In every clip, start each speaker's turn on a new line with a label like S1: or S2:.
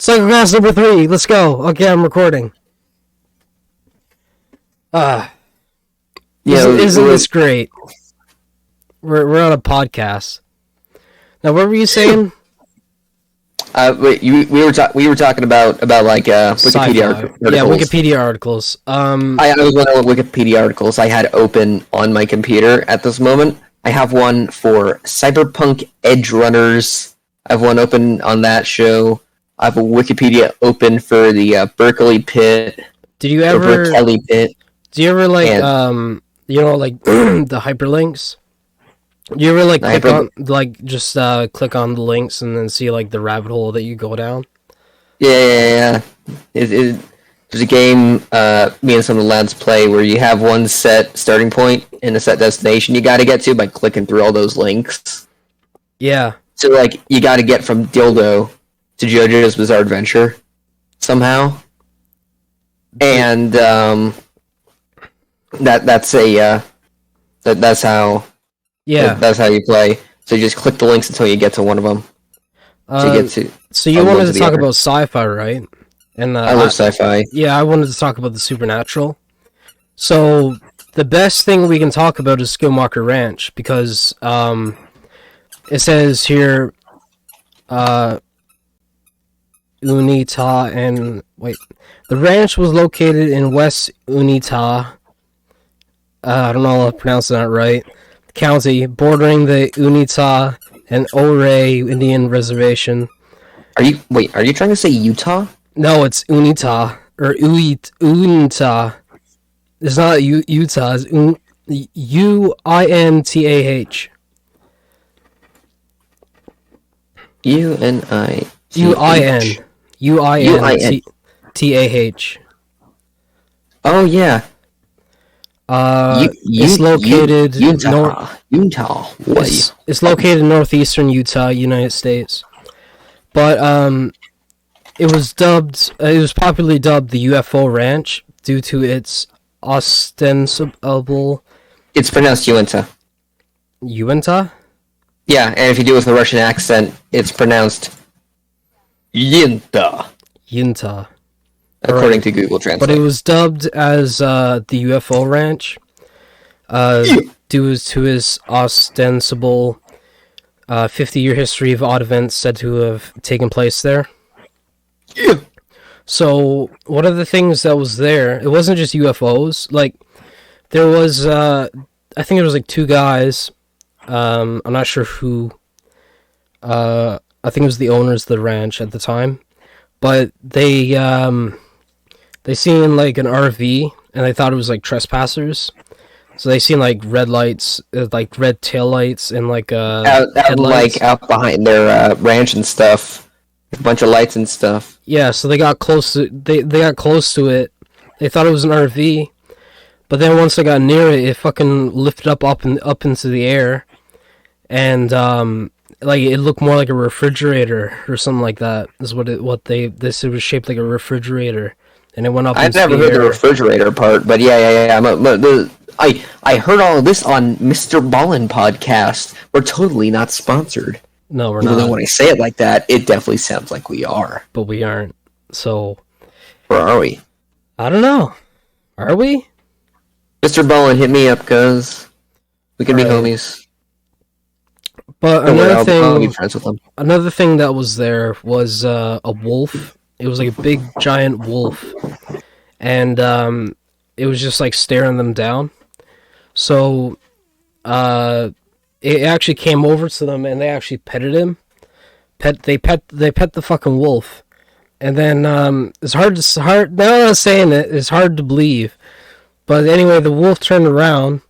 S1: Psychocast number 3. Let's go. Okay, I'm recording. Isn't this great? We're on a podcast. Now, what were you saying?
S2: Wait, we were talking about like Wikipedia articles.
S1: Yeah, Wikipedia articles.
S2: I was wondering what Wikipedia articles I had open on my computer at this moment. I have one for Cyberpunk Edge Runners. I have one open on that show. I have a Wikipedia open for the Berkeley Pit.
S1: Did you ever
S2: Berkeley Pit?
S1: Do you ever like the hyperlinks? Do you ever click on the links and then see like the rabbit hole that you go down?
S2: Yeah. There's a game me and some of the lads play where you have one set starting point and a set destination you got to get to by clicking through all those links.
S1: Yeah.
S2: So you got to get from Dildo to JoJo's Bizarre Adventure somehow, and that's how. Yeah, that's how you play. So you just click the links until you get to one of them.
S1: So you wanted to talk about sci-fi, right? And
S2: I love sci-fi.
S1: Yeah, I wanted to talk about the supernatural. So the best thing we can talk about is Skinwalker Ranch because it says here, Unita and the ranch was located in West Unita. I don't know if I'm pronouncing that right. County, bordering the Unita and Ouray Indian Reservation.
S2: Are you trying to say Utah?
S1: No, it's Unita or Unita. It's not Utah. It's UINTAH. UINTAH.
S2: Oh yeah.
S1: It's located
S2: Utah.
S1: It's located in northeastern Utah, United States. But it was popularly dubbed the UFO Ranch due to its ostensible.
S2: It's pronounced Uinta.
S1: Uinta?
S2: Yeah, and if you do it with a Russian accent, it's pronounced Yinta.
S1: Yinta.
S2: According to Google Translate.
S1: But it was dubbed as the UFO Ranch due to its ostensible 50-year history of odd events said to have taken place there.
S2: Yeah.
S1: So, one of the things that was there, it wasn't just UFOs. There was, I think there was two guys. I'm not sure who. I think it was the owners of the ranch at the time. But they seen an RV and they thought it was trespassers. So they seen red lights, red tail lights and headlights.
S2: Out behind their ranch and stuff, a bunch of lights and stuff.
S1: Yeah, so they got close to they got close to it. They thought it was an RV, but then once they got near it, it fucking lifted up into the air, and it looked more like a refrigerator or something like that. Is it was shaped like a refrigerator, and it went up.
S2: I've never heard the refrigerator part, but yeah. I heard all of this on Mr. Ballin podcast. We're totally not sponsored.
S1: No, we're
S2: not.
S1: not.
S2: Even though when I say it like that, it definitely sounds like we are.
S1: But we aren't. So,
S2: where are we?
S1: I don't know. Are we?
S2: Mr. Ballin, hit me up, cause we can be homies.
S1: But I'll be friends with them. Another thing that was there was a wolf. It was a big giant wolf, and it was just staring them down. So, it actually came over to them and they actually petted him. They pet the fucking wolf, and then it's hard. Now that I'm saying it, it's hard to believe. But anyway, the wolf turned around,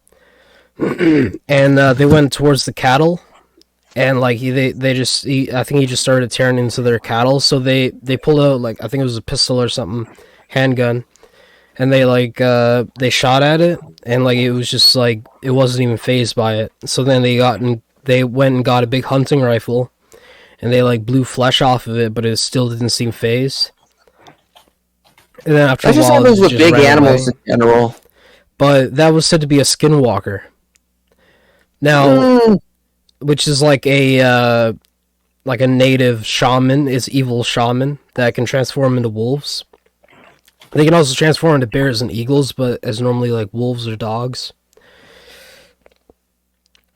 S1: and they went towards the cattle. And I think he just started tearing into their cattle. So they pulled out I think it was a pistol or something, handgun, and they shot at it, and it was just it wasn't even fazed by it. So then they went and got a big hunting rifle, and they blew flesh off of it, but it still didn't seem phased. And then after a while,
S2: happens with big animals in general.
S1: But that was said to be a skinwalker. Now. Which is a native shaman, is evil shaman that can transform into wolves. They can also transform into bears and eagles, but as normally like wolves or dogs.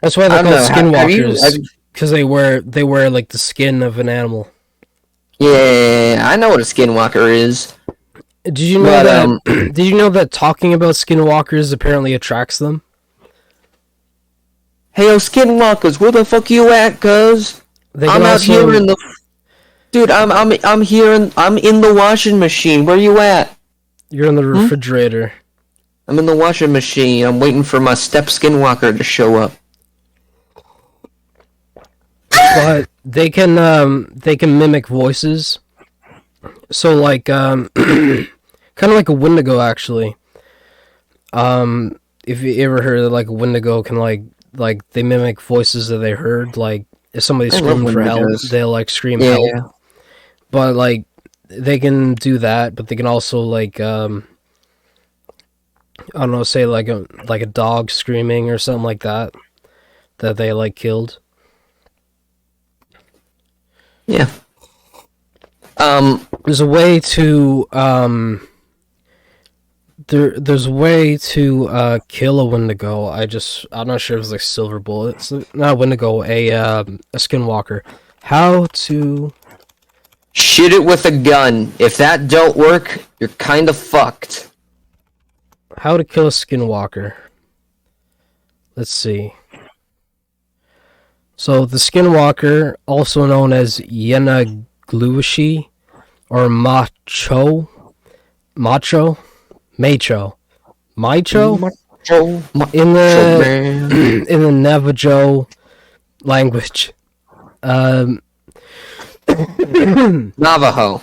S1: That's why they're called skinwalkers, because they wear like the skin of an animal.
S2: Yeah, I know what a skinwalker is.
S1: Did you know that? Did you know that talking about skinwalkers apparently attracts them?
S2: Hey, yo, skinwalkers, where the fuck you at, cuz? I'm out here in the... Dude, I'm here in... I'm in the washing machine. Where you at?
S1: You're in the refrigerator.
S2: I'm in the washing machine. I'm waiting for my step skinwalker to show up.
S1: But they can mimic voices. So like kind of like a Wendigo actually. If you ever heard that like a Wendigo can like they mimic voices that they heard, like if somebody's screaming for help, they'll like scream help. Yeah. But like they can do that, but they can also like I don't know, say like a dog screaming or something like that they like killed.
S2: Yeah.
S1: There's a way to there's a way to kill a Wendigo. I'm not sure if it's like silver bullet. It's not a Wendigo, a skinwalker. How to
S2: shoot it with a gun. If that don't work, you're kind of fucked.
S1: How to kill a skinwalker. Let's see. So the skinwalker, also known as Yenaglushi or Macho, in the Navajo language.
S2: Navajo.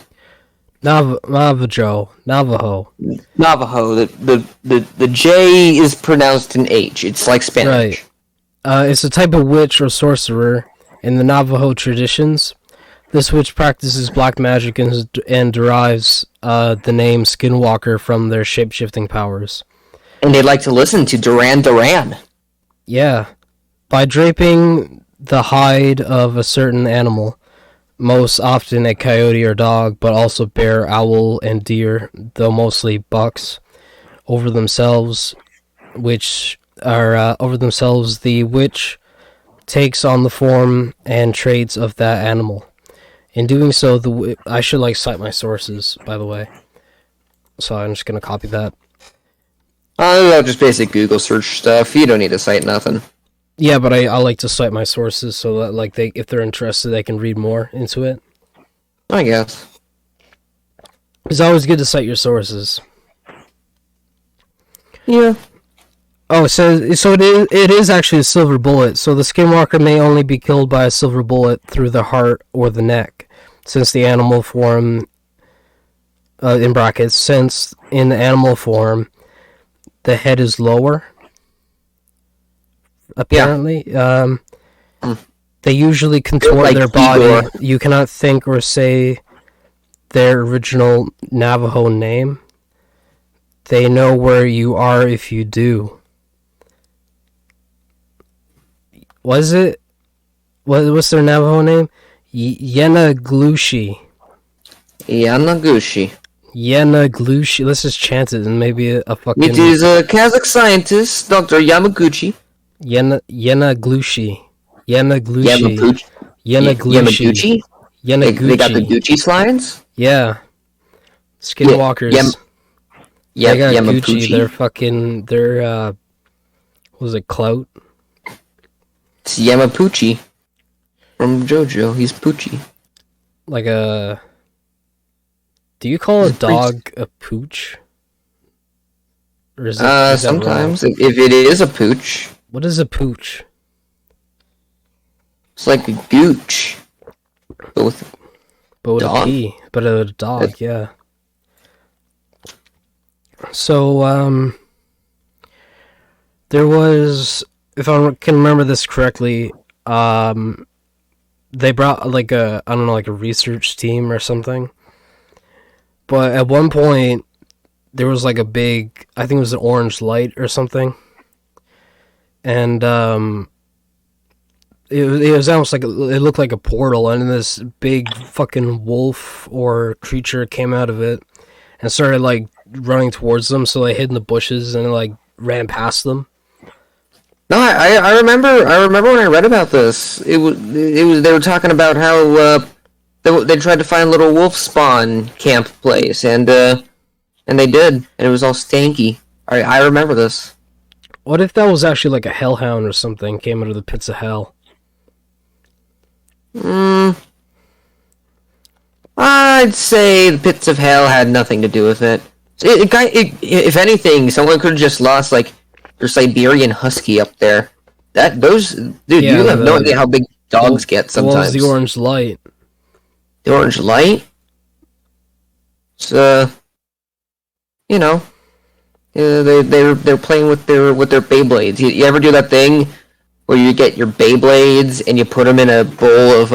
S2: The J is pronounced an H. It's like Spanish.
S1: Right. It's a type of witch or sorcerer in the Navajo traditions. This witch practices black magic and derives the name Skinwalker from their shape-shifting powers.
S2: And they like to listen to Duran Duran.
S1: Yeah. By draping the hide of a certain animal, most often a coyote or dog, but also bear, owl, and deer, though mostly bucks, over themselves, the witch takes on the form and traits of that animal. In doing so, I should like cite my sources, by the way. So I'm just gonna copy that.
S2: I'll just basic Google search stuff. You don't need to cite nothing.
S1: Yeah, but I like to cite my sources so that like if they're interested, they can read more into it.
S2: I guess.
S1: It's always good to cite your sources.
S2: Yeah.
S1: Oh, so it is actually a silver bullet. So the skinwalker may only be killed by a silver bullet through the heart or the neck, since the animal form, in brackets, since in the animal form, the head is lower. Apparently, yeah. They usually contort like their body. Igor. You cannot think or say their original Navajo name. They know where you are if you do. What's their Navajo name? Yenaglushi. Let's just chant it and maybe a fucking...
S2: It is a Kazakh scientist, Dr. Yamaguchi.
S1: Yenaglushi.
S2: Yamaguchi? They got the Gucci slides?
S1: Yeah. Skinwalkers. They got Gucci. They're what was it, clout?
S2: It's Yamapuchi from JoJo. He's Poochie.
S1: Like a... Do you call a dog a pooch? Or is
S2: sometimes. If it is a pooch.
S1: What is a pooch?
S2: It's like a gooch. But with
S1: a P. But a dog, yeah. So, there was... If I can remember this correctly, they brought like a research team or something. But at one point, there was like a big, I think it was an orange light or something. And it was almost like it looked like a portal, and this big fucking wolf or creature came out of it and started like running towards them. So they hid in the bushes and like ran past them.
S2: No, I remember when I read about this. It was they were talking about how they tried to find a little wolf spawn camp place, and they did, and it was all stanky. I remember this.
S1: What if that was actually like a hellhound or something came out of the pits of hell?
S2: I'd say the pits of hell had nothing to do with it. If anything, someone could have just lost like their Siberian husky up there. Dude, you have no idea how big dogs get sometimes.
S1: What was the orange light?
S2: The orange light? It's you know, they're playing with their Beyblades. You ever do that thing where you get your Beyblades and you put them in a bowl of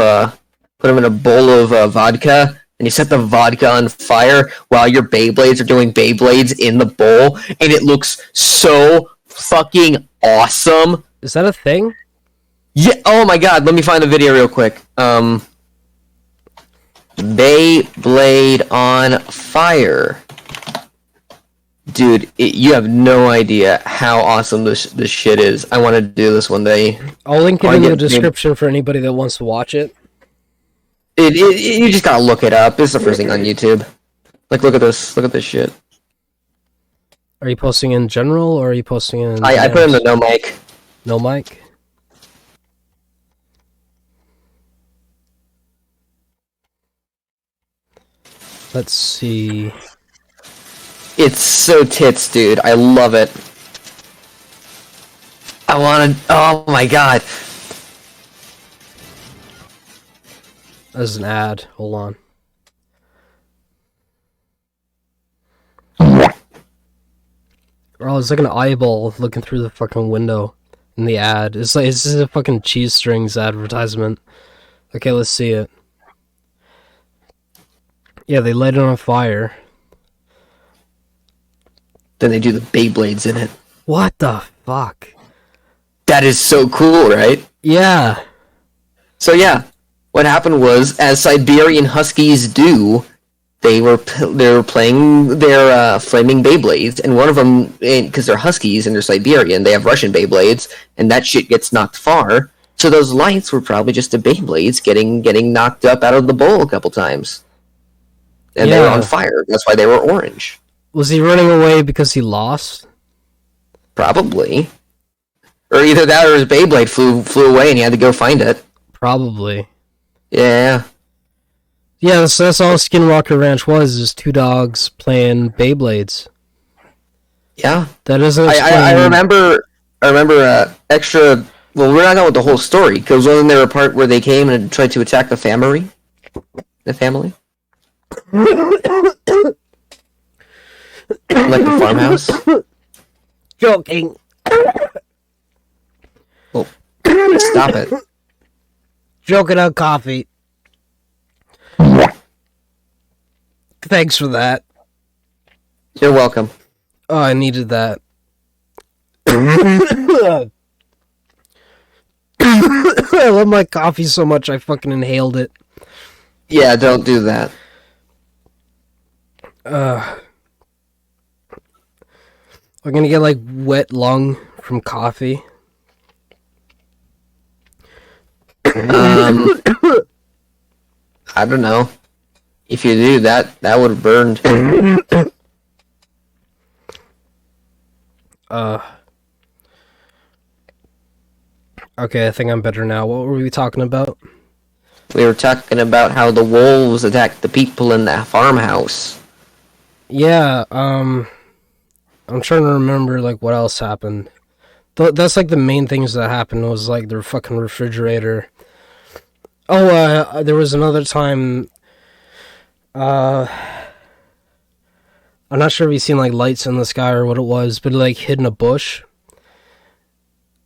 S2: vodka, and you set the vodka on fire while your Beyblades are doing Beyblades in the bowl, and it looks so fucking awesome.
S1: Is that a thing?
S2: Yeah. Oh my god. Let me find the video real quick. Beyblade on fire. Dude, you have no idea how awesome this shit is. I want to do this one day.
S1: I'll link it in the description for anybody that wants to watch it.
S2: You just gotta look it up. It's the first thing on YouTube. Like, look at this. Look at this shit.
S1: Are you posting in general, or are you posting in...
S2: I put in the no mic.
S1: No mic? Let's see...
S2: It's so tits, dude. I love it. I wanna... Oh my god.
S1: There's an ad. Hold on. Oh, it's like an eyeball looking through the fucking window in the ad. It's like this is a fucking cheese strings advertisement. Okay, let's see it. Yeah, they light it on fire.
S2: Then they do the Beyblades in it.
S1: What the fuck?
S2: That is so cool, right?
S1: Yeah.
S2: So yeah, what happened was, as Siberian Huskies do, they were playing their flaming Beyblades, and one of them, because they're Huskies and they're Siberian, they have Russian Beyblades, and that shit gets knocked far. So those lights were probably just the Beyblades getting knocked up out of the bowl a couple times, and they were on fire. That's why they were orange.
S1: Was he running away because he lost? Probably.
S2: Or either that or his Beyblade flew away and he had to go find it.
S1: Probably.
S2: Yeah.
S1: Yeah, that's all Skinwalker Ranch was, is two dogs playing Beyblades.
S2: Yeah.
S1: That doesn't explain...
S2: I remember extra... Well, we're not going with the whole story, because wasn't there a part where they came and tried to attack the family? The family? Like the farmhouse?
S1: Joking.
S2: Oh, stop it.
S1: Joking on coffee. Thanks for that.
S2: You're welcome.
S1: Oh, I needed that. I love my coffee so much I fucking inhaled it.
S2: Yeah, don't do that.
S1: I'm gonna get like wet lung from coffee.
S2: I don't know. If you do that would have burned.
S1: Okay, I think I'm better now. What were we talking about?
S2: We were talking about how the wolves attacked the people in that farmhouse.
S1: Yeah, I'm trying to remember, like, what else happened. That's, like, the main things that happened was, like, their fucking refrigerator. Oh, there was another time, I'm not sure if you've seen, like, lights in the sky or what it was, but it, like, hid in a bush.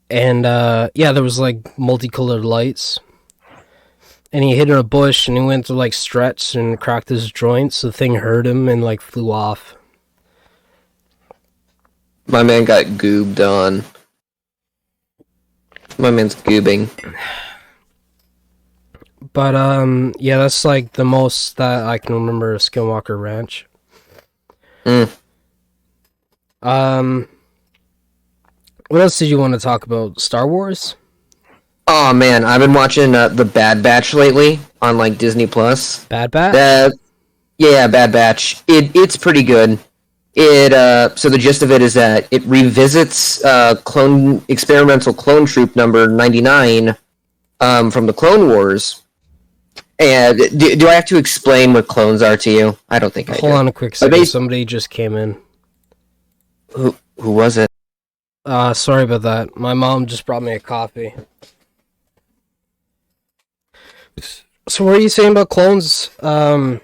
S1: And, yeah, there was, like, multicolored lights. And he hid in a bush, and he went to, like, stretch and cracked his joints. The thing hurt him and, like, flew off.
S2: My man got goobed on. My man's goobing.
S1: But yeah, that's like the most that I can remember of Skinwalker Ranch. What else did you want to talk about? Star Wars?
S2: Oh man, I've been watching the Bad Batch lately on like Disney Plus.
S1: Bad Batch?
S2: Yeah, Bad Batch. It's pretty good. So the gist of it is that it revisits experimental clone troop number 99 from the Clone Wars. And do I have to explain what clones are to you? I don't think I do.
S1: Hold on a quick second. Somebody just came in.
S2: Who was it?
S1: Sorry about that. My mom just brought me a coffee. So what are you saying about clones?
S2: So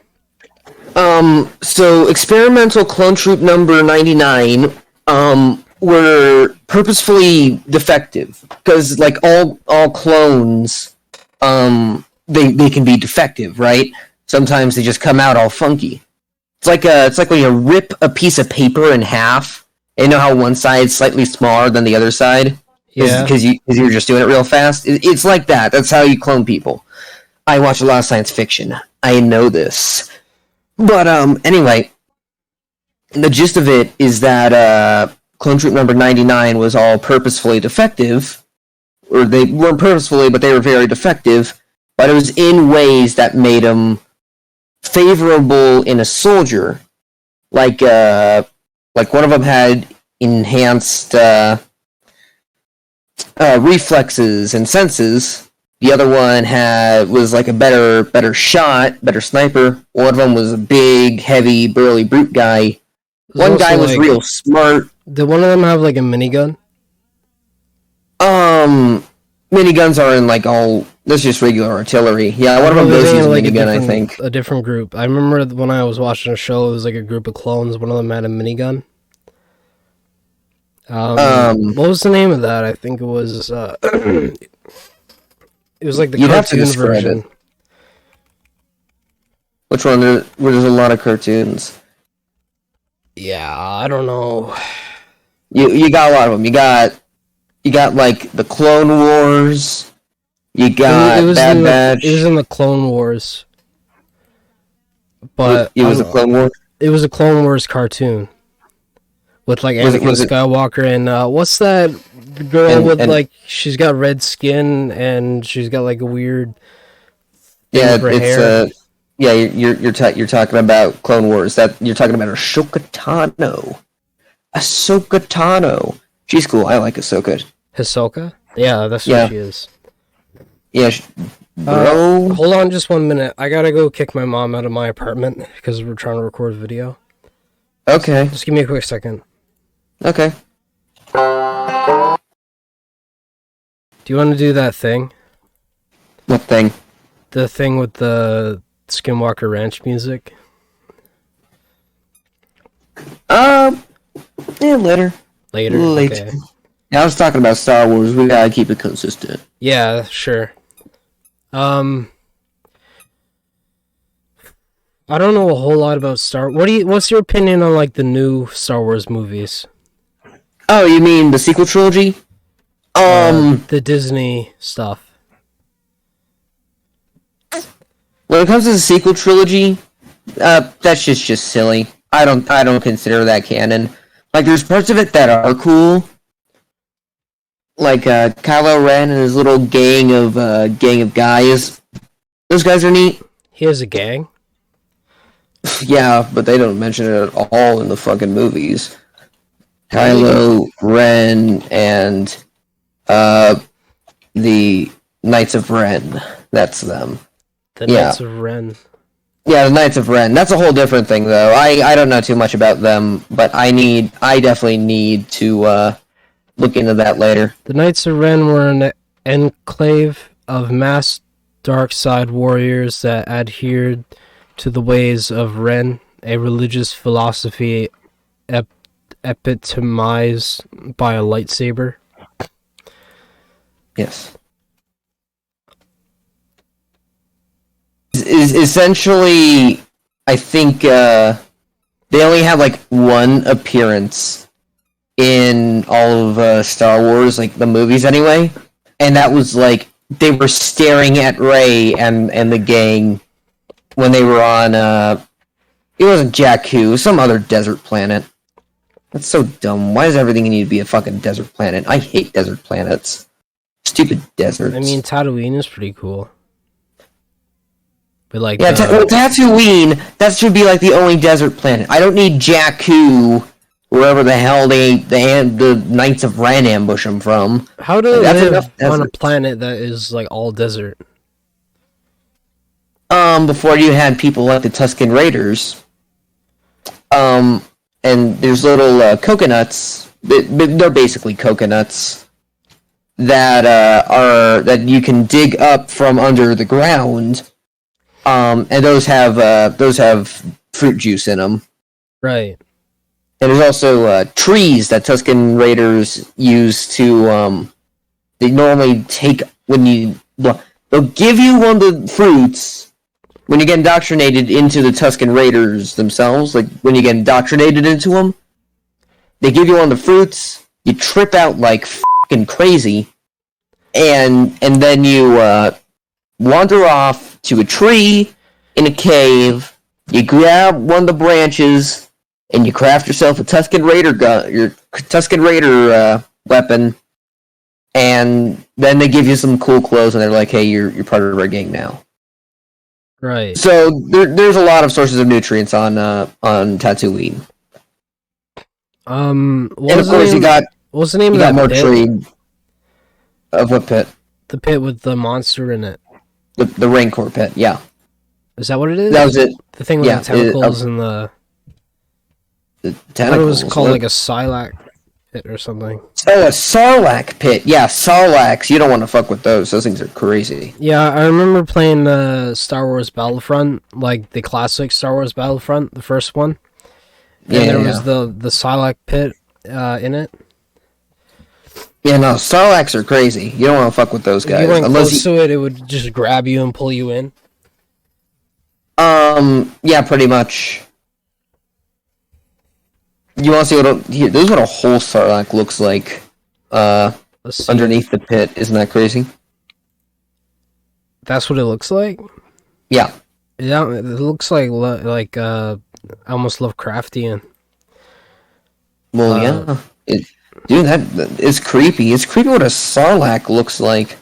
S2: experimental clone troop number 99 were purposefully defective because like all clones they can be defective, right? Sometimes they just come out all funky. It's like when you rip a piece of paper in half. And you know how one side's slightly smaller than the other side?
S1: Yeah.
S2: Because you're just doing it real fast. It's like that. That's how you clone people. I watch a lot of science fiction. I know this. But anyway, the gist of it is that clone troop number 99 was all purposefully defective. Or they weren't purposefully, but they were very defective. But it was in ways that made them favorable in a soldier. Like one of them had enhanced reflexes and senses. The other one was like a better shot, better sniper. One of them was a big, heavy, burly brute guy. One guy was real smart.
S1: Did one of them have like a minigun?
S2: Miniguns are in like all. That's just regular artillery. Yeah, one of them does use a minigun, I think.
S1: A different group. I remember when I was watching a show, it was like a group of clones. One of them had a minigun. What was the name of that? I think it was. It was like the cartoon version.
S2: It. Which one? There's a lot of cartoons.
S1: Yeah, I don't know.
S2: You got a lot of them. You got like the Clone Wars. You got Bad Batch.
S1: It was in the Clone Wars. But
S2: it was a Clone Wars.
S1: It was a Clone Wars cartoon with like Anakin Skywalker and what's that girl with like she's got red skin and she's got like a weird hair.
S2: You're talking about Clone Wars. That you're talking about Ahsoka Tano. She's cool. I like Ahsoka.
S1: Hisoka? Yeah, that's what she is.
S2: Yeah, bro.
S1: Hold on just 1 minute. I gotta go kick my mom out of my apartment because we're trying to record video.
S2: Okay.
S1: Just give me a quick second.
S2: Okay.
S1: Do you want to do that thing?
S2: What thing?
S1: The thing with the Skinwalker Ranch music?
S2: Yeah, later.
S1: Later? Okay.
S2: Yeah, I was talking about Star Wars. We gotta keep it consistent.
S1: Yeah, sure. I don't know a whole lot about what's your opinion on like the new Star Wars movies?
S2: Oh, you mean the sequel trilogy?
S1: The Disney stuff.
S2: When it comes to the sequel trilogy, that's just silly. I don't consider that canon. Like, there's parts of it that are cool. Like Kylo Ren and his little gang of guys. Those guys are neat.
S1: He has a gang?
S2: Yeah, but they don't mention it at all in the fucking movies. Kylo Ren and the Knights of Ren. That's them.
S1: The Knights of Ren.
S2: Yeah, the Knights of Ren. That's a whole different thing, though. I don't know too much about them, but I definitely need to look into that later.
S1: The Knights of Ren were an enclave of masked dark side warriors that adhered to the ways of Ren, a religious philosophy epitomized by a lightsaber.
S2: Yes. Is essentially, I think they only have like one appearance in all of Star Wars, like the movies anyway, and that was like they were staring at Ray and the gang when they were on, it wasn't Jakku, it was some other desert planet. That's so dumb. Why does everything need to be a fucking desert planet? I hate desert planets. Stupid deserts.
S1: I mean, Tatooine is pretty cool. But like,
S2: yeah, Tatooine, that should be like the only desert planet. I don't need Jakku, wherever the hell the Knights of Ren ambush them from.
S1: How do they live on a planet that is like all desert?
S2: Before you had people like the Tusken Raiders. And there's little coconuts. They're basically coconuts that you can dig up from under the ground. And those have fruit juice in them.
S1: Right.
S2: And there's also trees that Tusken Raiders use to. They normally take they'll give you one of the fruits when you get indoctrinated into the Tusken Raiders themselves. Like when you get indoctrinated into them, they give you one of the fruits. You trip out like fucking crazy, and then you wander off to a tree in a cave. You grab one of the branches. And you craft yourself a Tusken Raider gun, your Tusken Raider weapon, and then they give you some cool clothes, and they're like, "Hey, you're part of our gang now."
S1: Right.
S2: So there's a lot of sources of nutrients on Tatooine.
S1: And
S2: of course,
S1: what's the name
S2: of
S1: that
S2: more
S1: pit?
S2: tree. Of what pit?
S1: The pit with the monster in it.
S2: The Rancor pit. Yeah.
S1: Is that what it is?
S2: That was it.
S1: The thing with the tentacles and the.
S2: The
S1: tentacles. I thought it was called like a Sarlacc pit or something.
S2: Oh, a Sarlacc pit. Yeah, Sarlaccs. You don't want to fuck with those. Those things are crazy.
S1: Yeah, I remember playing Star Wars Battlefront, like the classic Star Wars Battlefront, the first one. And there was the Sarlacc pit in it.
S2: Yeah, no, Sarlaccs are crazy. You don't want to fuck with those guys.
S1: If you went close to it, it would just grab you and pull you in.
S2: Yeah, pretty much. You want to see this is what a whole Sarlacc looks like underneath the pit. Isn't that crazy?
S1: That's what it looks like?
S2: Yeah.
S1: Yeah, it looks like almost Lovecraftian.
S2: Well, yeah. Dude, that is creepy. It's creepy what a Sarlacc looks like.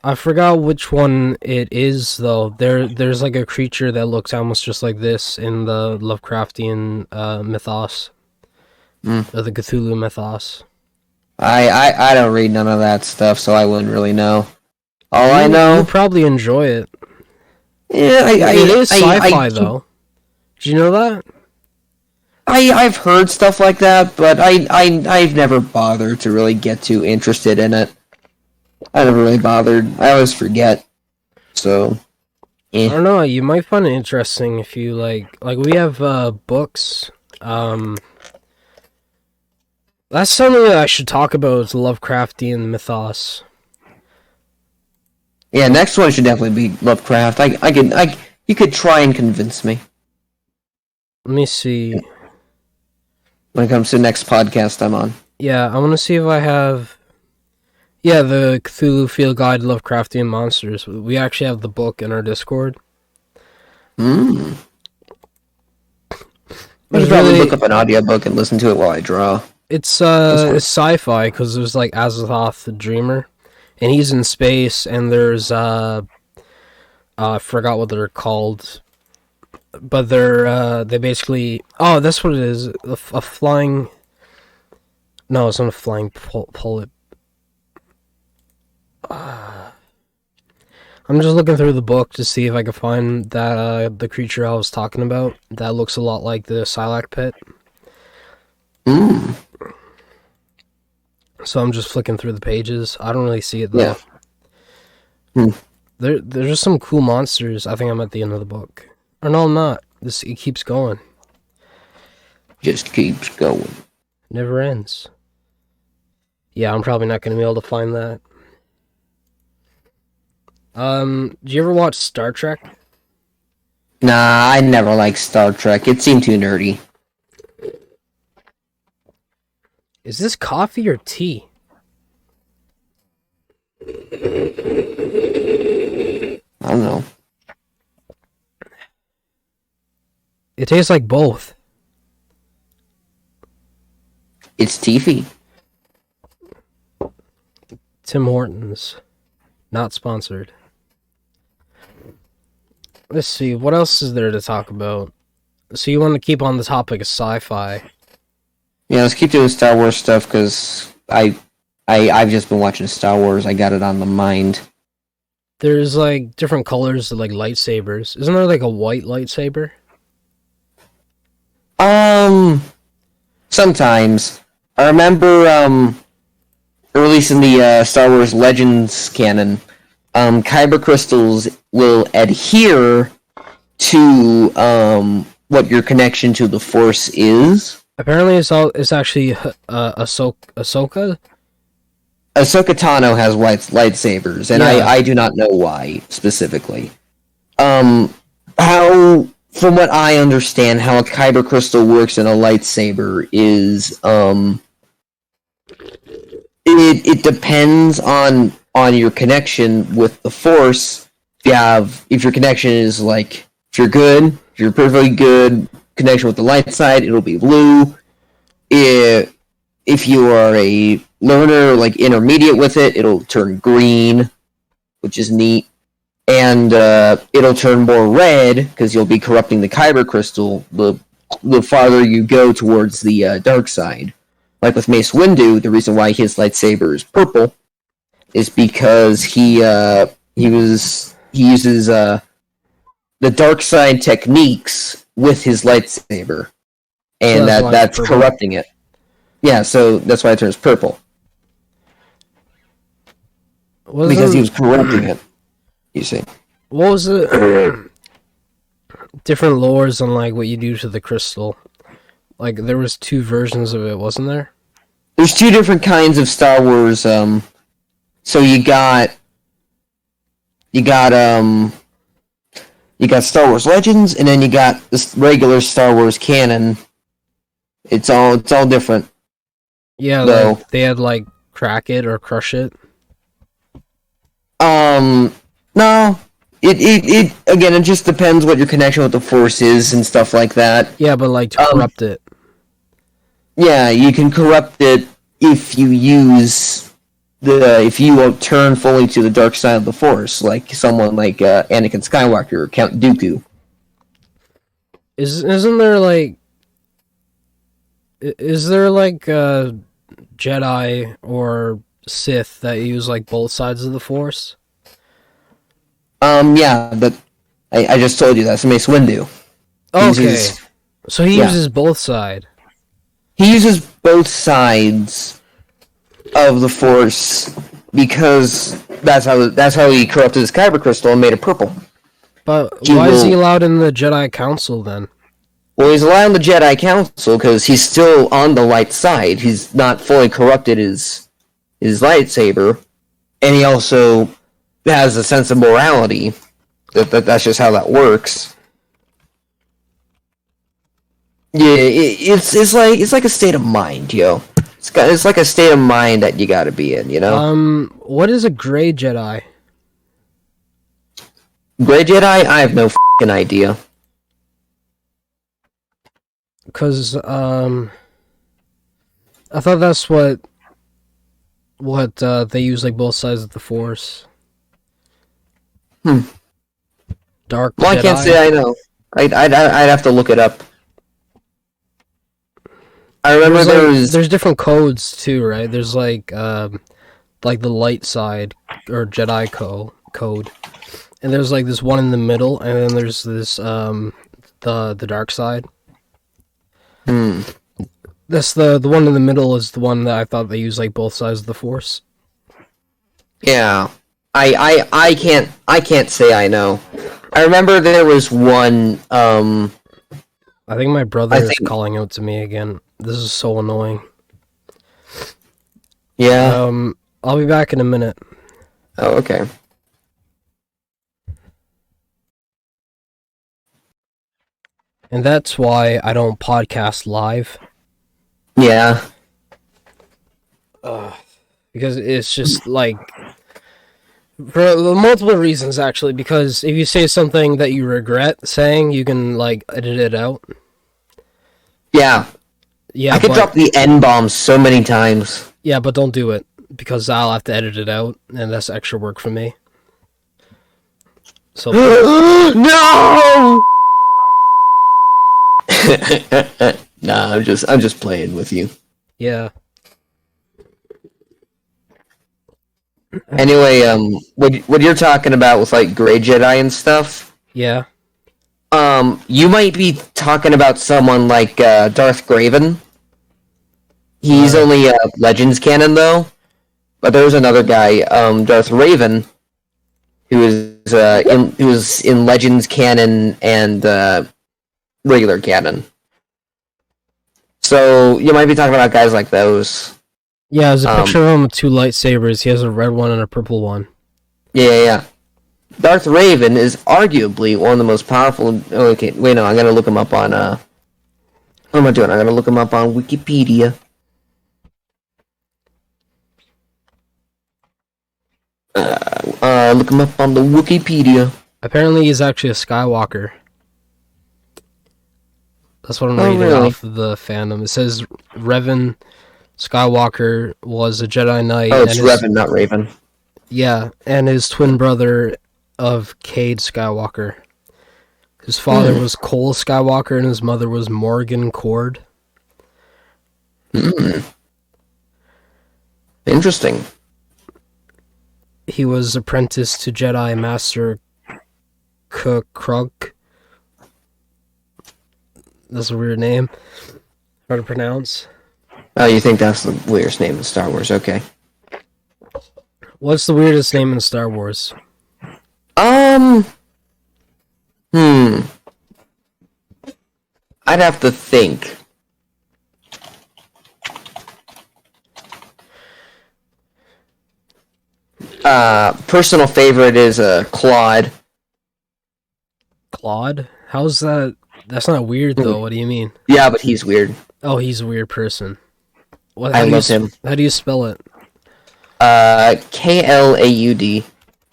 S1: I forgot which one it is, though. There's like a creature that looks almost just like this in the Lovecraftian mythos. Or the Cthulhu mythos.
S2: I don't read none of that stuff, so I wouldn't really know. I know...
S1: You'll probably enjoy it.
S2: Yeah,
S1: it is sci-fi, though. Did you know that?
S2: I've heard stuff like that, but I've never bothered to really get too interested in it. I never really bothered. I always forget. So,
S1: I don't know. You might find it interesting if you like we have books. That's something that I should talk about. Is Lovecraftian mythos.
S2: Yeah, next one should definitely be Lovecraft. You could try and convince me.
S1: Let me see.
S2: When it comes to the next podcast I'm on.
S1: Yeah, I want to see if I have. Yeah, the Cthulhu Field Guide to Lovecraftian Monsters. We actually have the book in our Discord.
S2: I should probably look up an audiobook and listen to it while I draw.
S1: It's sci-fi, because there's like Azathoth the Dreamer, and he's in space, and there's I forgot what they're called, but they basically that's what it is, a flying. No, it's not a flying polyp. I'm just looking through the book to see if I can find that the creature I was talking about that looks a lot like the Sarlacc pit. So I'm just flicking through the pages. I don't really see it though.
S2: Yeah.
S1: There's just some cool monsters. I think I'm at the end of the book. Or no, I'm not. It keeps going.
S2: Just keeps going.
S1: Never ends. Yeah, I'm probably not going to be able to find that. Do you ever watch Star Trek?
S2: Nah, I never liked Star Trek. It seemed too nerdy.
S1: Is this coffee or tea?
S2: I don't know.
S1: It tastes like both.
S2: It's Tiffy.
S1: Tim Hortons. Not sponsored. Let's see, what else is there to talk about? So you want to keep on the topic of sci-fi.
S2: Yeah, let's keep doing Star Wars stuff, because I've just been watching Star Wars. I got it on the mind.
S1: There's, like, different colors of, like, lightsabers. Isn't there, like, a white lightsaber?
S2: Sometimes. I remember, released in the Star Wars Legends canon, kyber crystals will adhere to what your connection to the Force is.
S1: Apparently, it's actually Ahsoka.
S2: Ahsoka Tano has white lightsabers, and yeah. I do not know why specifically. How, from what I understand, how a kyber crystal works in a lightsaber is it depends on your connection with the Force. If your connection is like, if you're good, if you're perfectly good connection with the light side, it'll be blue. If you are a learner, like intermediate with it, it'll turn green, which is neat. And it'll turn more red, because you'll be corrupting the kyber crystal the farther you go towards the dark side. Like with Mace Windu, the reason why his lightsaber is purple is because he uses the dark side techniques with his lightsaber, and so that's corrupting it. Yeah, so that's why it turns purple. Because he was corrupting it. You see.
S1: What was it? Different lores on like what you do to the crystal. Like there was 2 versions of it, wasn't there?
S2: There's 2 different kinds of Star Wars. So you got Star Wars Legends, and then you got this regular Star Wars canon. It's all different.
S1: Yeah, like, they had like crack it or crush it.
S2: No. It again, it just depends what your connection with the Force is and stuff like that.
S1: Yeah, but like to corrupt it.
S2: Yeah, you can corrupt it if you turn fully to the dark side of the Force, like someone like Anakin Skywalker or Count Dooku.
S1: Isn't there like? Is there like Jedi or Sith that use like both sides of the Force?
S2: Yeah, but I just told you that's Mace Windu.
S1: Okay, so he uses both sides.
S2: He uses both sides of the Force because that's how he corrupted his kyber crystal and made it purple.
S1: But why is he allowed in the Jedi Council then?
S2: Well, he's allowed in the Jedi Council because he's still on the light side. He's not fully corrupted his lightsaber, and he also has a sense of morality. That's just how that works. Yeah, it's like a state of mind, yo. It's like a state of mind that you gotta be in, you know?
S1: What is a gray Jedi?
S2: Gray Jedi? I have no f***ing idea.
S1: Because, I thought that's what they use, like, both sides of the Force. Dark
S2: Well, Jedi. I can't say I know. I'd have to look it up. I remember
S1: there's different codes too, right? There's like the light side or Jedi code, and there's like this one in the middle, and then there's this the dark side. That's the one in the middle is the one that I thought they use like both sides of the Force.
S2: Yeah, I can't say I know. I remember there was one.
S1: I think my brother is calling out to me again. This is so annoying.
S2: Yeah.
S1: I'll be back in a minute.
S2: Oh, okay.
S1: And that's why I don't podcast live.
S2: Yeah.
S1: Because it's just like For multiple reasons, actually, because if you say something that you regret saying, you can, like, edit it out.
S2: Yeah.
S1: Yeah,
S2: I could drop the N-bomb so many times.
S1: Yeah, but don't do it, because I'll have to edit it out, and that's extra work for me. So
S2: no! Nah, I'm just playing with you.
S1: Yeah.
S2: Anyway, what you're talking about with like Grey Jedi and stuff?
S1: Yeah.
S2: You might be talking about someone like Darth Graven. He's only Legends canon though, but there's another guy, Darth Raven, who is in Legends canon and regular canon. So you might be talking about guys like those.
S1: Yeah, there's a picture of him with two lightsabers. He has a red one and a purple one.
S2: Yeah. Darth Raven is arguably one of the most powerful... Okay, wait, no, I'm gonna look him up on... What am I doing? I'm gonna look him up on Wikipedia. Look him up on the Wikipedia.
S1: Apparently he's actually a Skywalker. That's what I'm reading off of the fandom. It says Revan Skywalker was a Jedi Knight.
S2: Oh, it's Revan, not Raven.
S1: Yeah, and his twin brother of Cade Skywalker. His father was Cole Skywalker and his mother was Morgan Cord.
S2: Interesting.
S1: He was apprenticed to Jedi Master Krug. That's a weird name. Hard to pronounce.
S2: Oh, you think that's the weirdest name in Star Wars? Okay.
S1: What's the weirdest name in Star Wars?
S2: I'd have to think. Personal favorite is Claude.
S1: Claude? How's that? That's not weird though. What do you mean?
S2: Yeah, but he's weird.
S1: Oh, he's a weird person.
S2: I love him.
S1: How do you spell it?
S2: Klaud.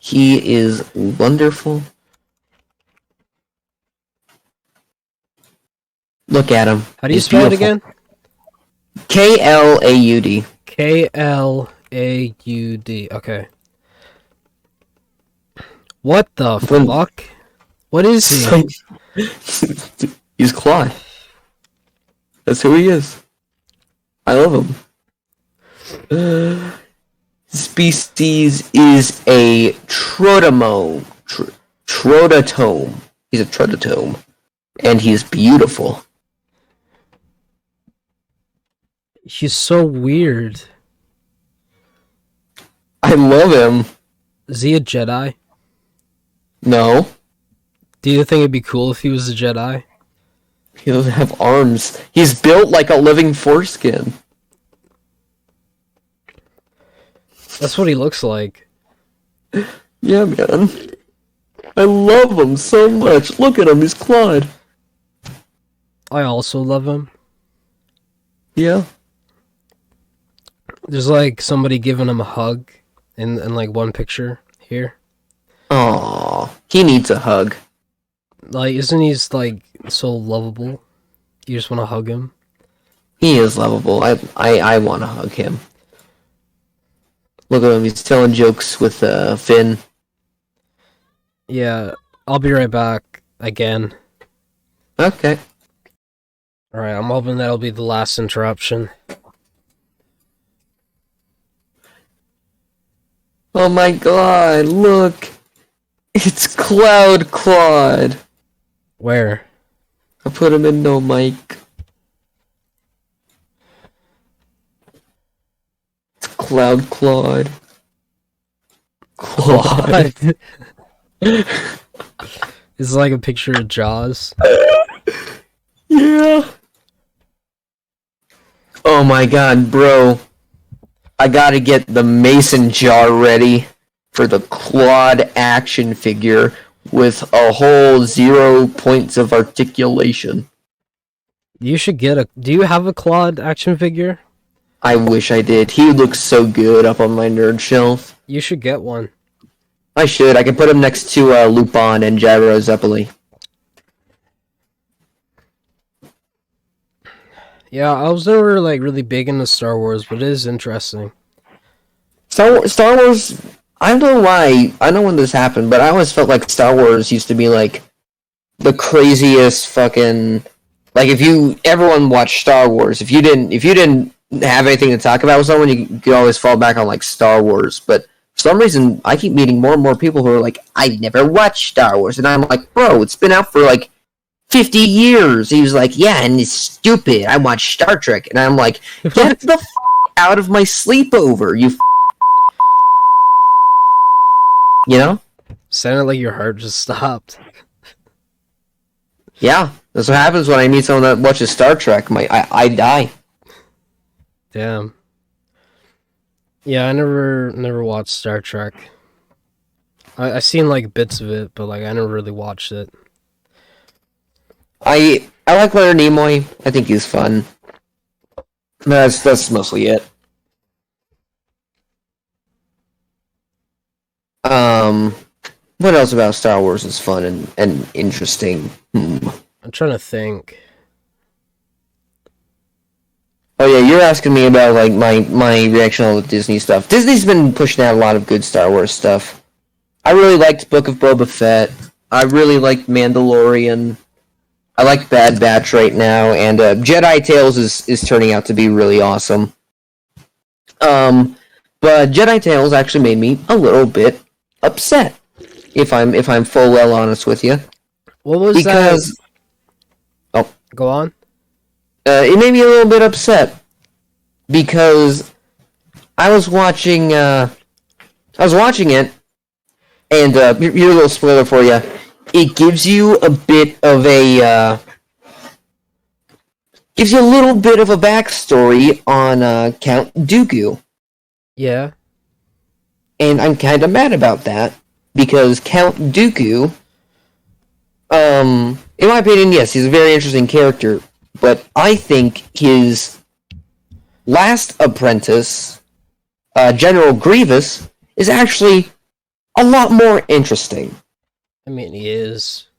S2: He is wonderful. Look at him.
S1: How do you spell it again?
S2: Klaud.
S1: Klaud. Okay. What the fuck? What is he?
S2: He's Claude. That's who he is. I love him. Species is a Trotome. Trototome. He's a Trototome. And he's beautiful.
S1: He's so weird.
S2: I love him.
S1: Is he a Jedi?
S2: No.
S1: Do you think it'd be cool if he was a Jedi?
S2: He doesn't have arms. He's built like a living foreskin.
S1: That's what he looks like.
S2: Yeah, man. I love him so much. Look at him, he's Claude.
S1: I also love him.
S2: Yeah.
S1: There's like somebody giving him a hug in like one picture here.
S2: Aww. He needs a hug.
S1: Like, isn't he like so lovable? You just want to hug him?
S2: He is lovable. I want to hug him. Look at him, he's telling jokes with Finn.
S1: Yeah, I'll be right back again.
S2: Okay.
S1: Alright, I'm hoping that'll be the last interruption.
S2: Oh my god, look! It's Claude.
S1: Where?
S2: I put him in no mic. It's Claude. Claude.
S1: It's like a picture of Jaws.
S2: Yeah. Oh my god, bro. I gotta get the mason jar ready for the Claude action figure with a whole 0 points of articulation.
S1: You should get a... Do you have a Claude action figure?
S2: I wish I did. He looks so good up on my nerd shelf.
S1: You should get one.
S2: I should. I could put him next to Lupin and Gyro Zeppeli.
S1: Yeah, I was never like really big into Star Wars, but it is interesting.
S2: Star Wars. I don't know why. I know when this happened, but I always felt like Star Wars used to be like the craziest fucking. Like if everyone watched Star Wars, if you didn't have anything to talk about with someone, you could always fall back on like Star Wars. But for some reason, I keep meeting more and more people who are like, I've never watched Star Wars, and I'm like, bro, it's been out for like 50 years. He was like, yeah, and it's stupid. I watch Star Trek. And I'm like, get the f*** out of my sleepover, you f***. You know?
S1: Sounded like your heart just stopped.
S2: Yeah, that's what happens when I meet someone that watches Star Trek. I die.
S1: Damn. Yeah, I never watched Star Trek. I seen like bits of it, but like I never really watched it.
S2: I like Leonard Nimoy. I think he's fun. That's mostly it. What else about Star Wars is fun and interesting?
S1: I'm trying to think.
S2: Oh yeah, you're asking me about like my reaction on the Disney stuff. Disney's been pushing out a lot of good Star Wars stuff. I really liked Book of Boba Fett. I really liked Mandalorian. I like Bad Batch right now, and Jedi Tales is turning out to be really awesome. But Jedi Tales actually made me a little bit upset, if I'm full well honest with you.
S1: What was that?
S2: Oh,
S1: go on.
S2: It made me a little bit upset because I was watching it, and here's a little spoiler for you. It gives you a bit of a gives you a little bit of a backstory on Count Dooku.
S1: Yeah.
S2: And I'm kind of mad about that because Count Dooku, in my opinion, yes, he's a very interesting character, but I think his last apprentice, General Grievous, is actually a lot more interesting.
S1: I mean, he is.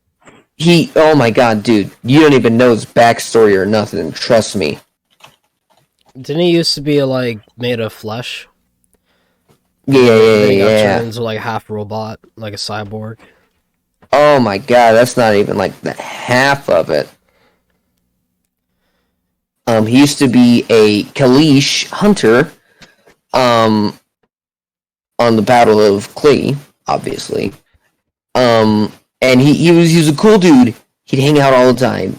S2: Oh my god, dude, you don't even know his backstory or nothing, trust me.
S1: Didn't he used to be, like, made of flesh?
S2: Yeah.
S1: He got turned into, like, half robot, like a cyborg.
S2: Oh my god, that's not even, like, the half of it. He used to be a Kaleesh hunter, on the Battle of Klee, obviously. And he was a cool dude. He'd hang out all the time.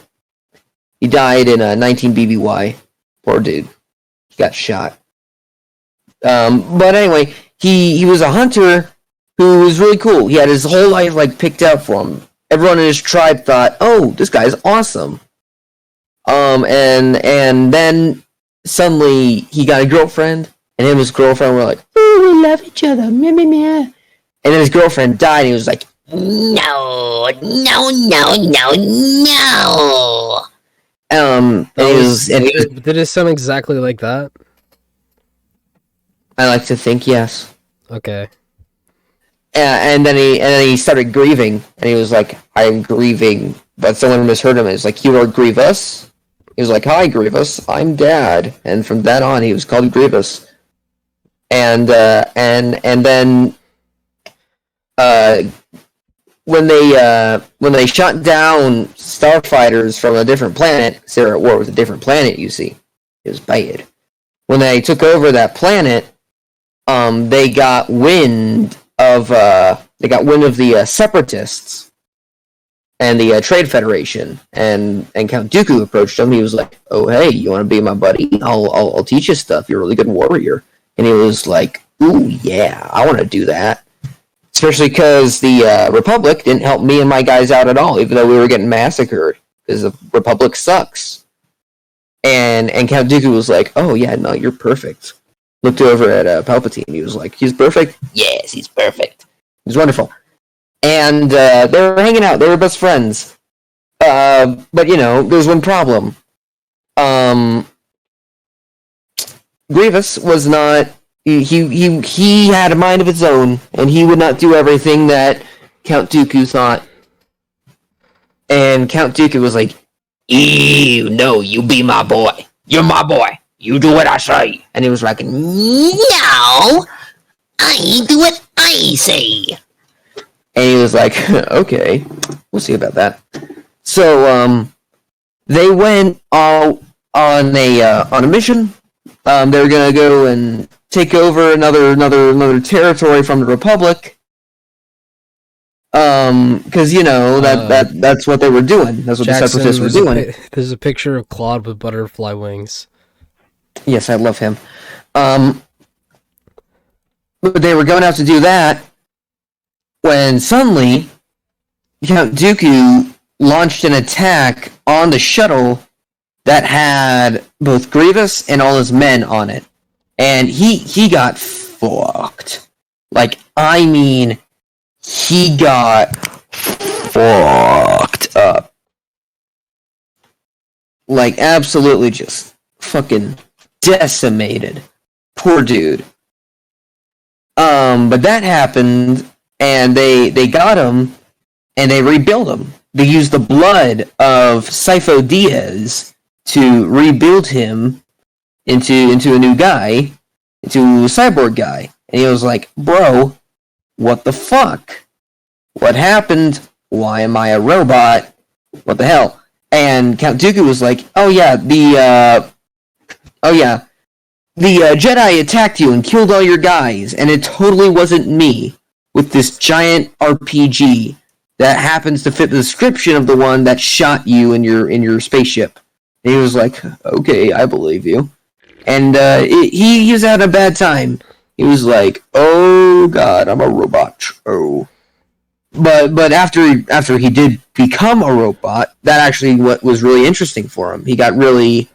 S2: He died in 19 BBY. Poor dude. He got shot. But anyway, he was a hunter who was really cool. He had his whole life like picked out for him. Everyone in his tribe thought, "Oh, this guy's awesome." And then suddenly he got a girlfriend, and him and his girlfriend were like, "Oh, we love each other." Meh, meh, meh. And then his girlfriend died, and he was like, No.
S1: Did it sound exactly like that?
S2: I like to think yes.
S1: Okay.
S2: And then he started grieving, and he was like, "I'm grieving," but someone misheard him. It's like, "You are Grievous." He was like, "Hi, Grievous. I'm Dad." And from then on, he was called Grievous. And then when they shot down starfighters from a different planet, because they were at war with a different planet, you see, it was bad. When they took over that planet, they got wind of the Separatists and the Trade Federation, and Count Dooku approached him. He was like, "Oh, hey, you want to be my buddy? I'll teach you stuff. You're a really good warrior." And he was like, "Ooh, yeah, I want to do that." Especially because the Republic didn't help me and my guys out at all, even though we were getting massacred, because the Republic sucks. And Count Dooku was like, "Oh yeah, no, you're perfect." Looked over at Palpatine. He was like, "He's perfect." Yes, he's perfect. He's wonderful. And they were hanging out. They were best friends. But you know, there's one problem. Grievous was not he had a mind of its own, and he would not do everything that Count Dooku thought. And Count Dooku was like, "Ew, no, you be my boy. You're my boy. You do what I say." And he was like, "No, I do what I say." And he was like, "Okay, we'll see about that." So, they went all on a mission. They were gonna go and take over another territory from the Republic. Because that's what they were doing. That's what
S1: Jackson,
S2: the Separatists were doing.
S1: There's a picture of Claude with butterfly wings.
S2: Yes, I love him. But they were going out to do that when suddenly Count Dooku launched an attack on the shuttle that had both Grievous and all his men on it. And he got fucked. Like, I mean, he got fucked up. Like, absolutely just fucking decimated. Poor dude. But that happened, and they got him, and they rebuilt him. They used the blood of Sifo Dyas to rebuild him into a new guy, into a cyborg guy. And he was like, "Bro, what the fuck? What happened? Why am I a robot? What the hell?" And Count Dooku was like, "Oh yeah, the Jedi attacked you and killed all your guys, and it totally wasn't me with this giant RPG that happens to fit the description of the one that shot you in your spaceship." And he was like, "Okay, I believe you." And he was having a bad time. He was like, "Oh God, I'm a robot." Oh, but after he did become a robot, that actually what was really interesting for him. He got really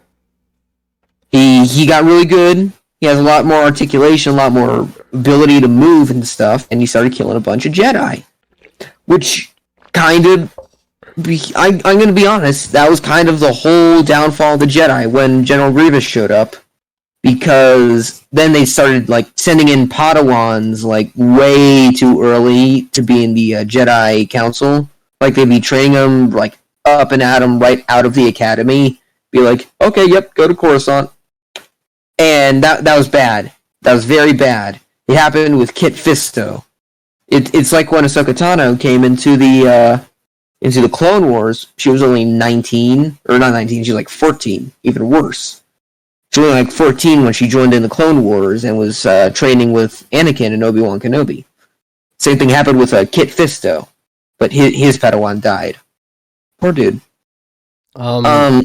S2: good. He has a lot more articulation, a lot more ability to move and stuff, and he started killing a bunch of Jedi. Which kind of, I'm going to be honest, that was kind of the whole downfall of the Jedi when General Grievous showed up. Because then they started like sending in Padawans like way too early to be in the Jedi Council. Like they'd be training them like up and at them right out of the academy. Be like, "Okay, yep, go to Coruscant." And that was bad. That was very bad. It happened with Kit Fisto. It's like when Ahsoka Tano came into the Clone Wars. She was only 19, or not 19. She was like 14, even worse. She was only like 14 when she joined in the Clone Wars and was training with Anakin and Obi-Wan Kenobi. Same thing happened with Kit Fisto, but his Padawan died. Poor dude.
S1: I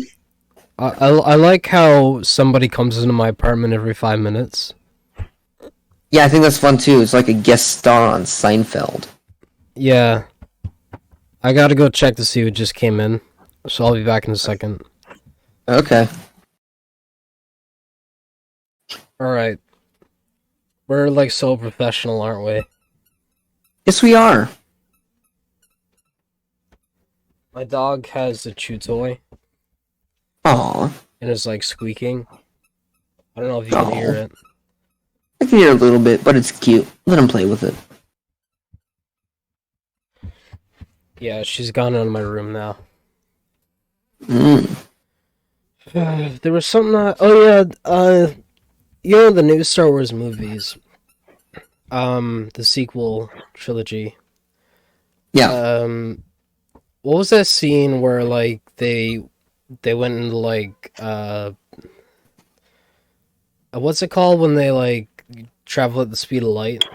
S1: like how somebody comes into my apartment every 5 minutes.
S2: Yeah, I think that's fun too. It's like a guest star on Seinfeld.
S1: Yeah. I gotta go check to see who just came in, so I'll be back in a second.
S2: Okay.
S1: Alright. We're like so professional, aren't we?
S2: Yes, we are.
S1: My dog has a chew toy.
S2: Aww.
S1: And it's like squeaking. I don't know if you can hear it.
S2: I can hear a little bit, but it's cute. Let him play with it.
S1: Yeah, she's gone out of my room now. There was something the new Star Wars movies. The sequel trilogy.
S2: Yeah.
S1: What was that scene where like they went into like what's it called when they like travel at the speed of light?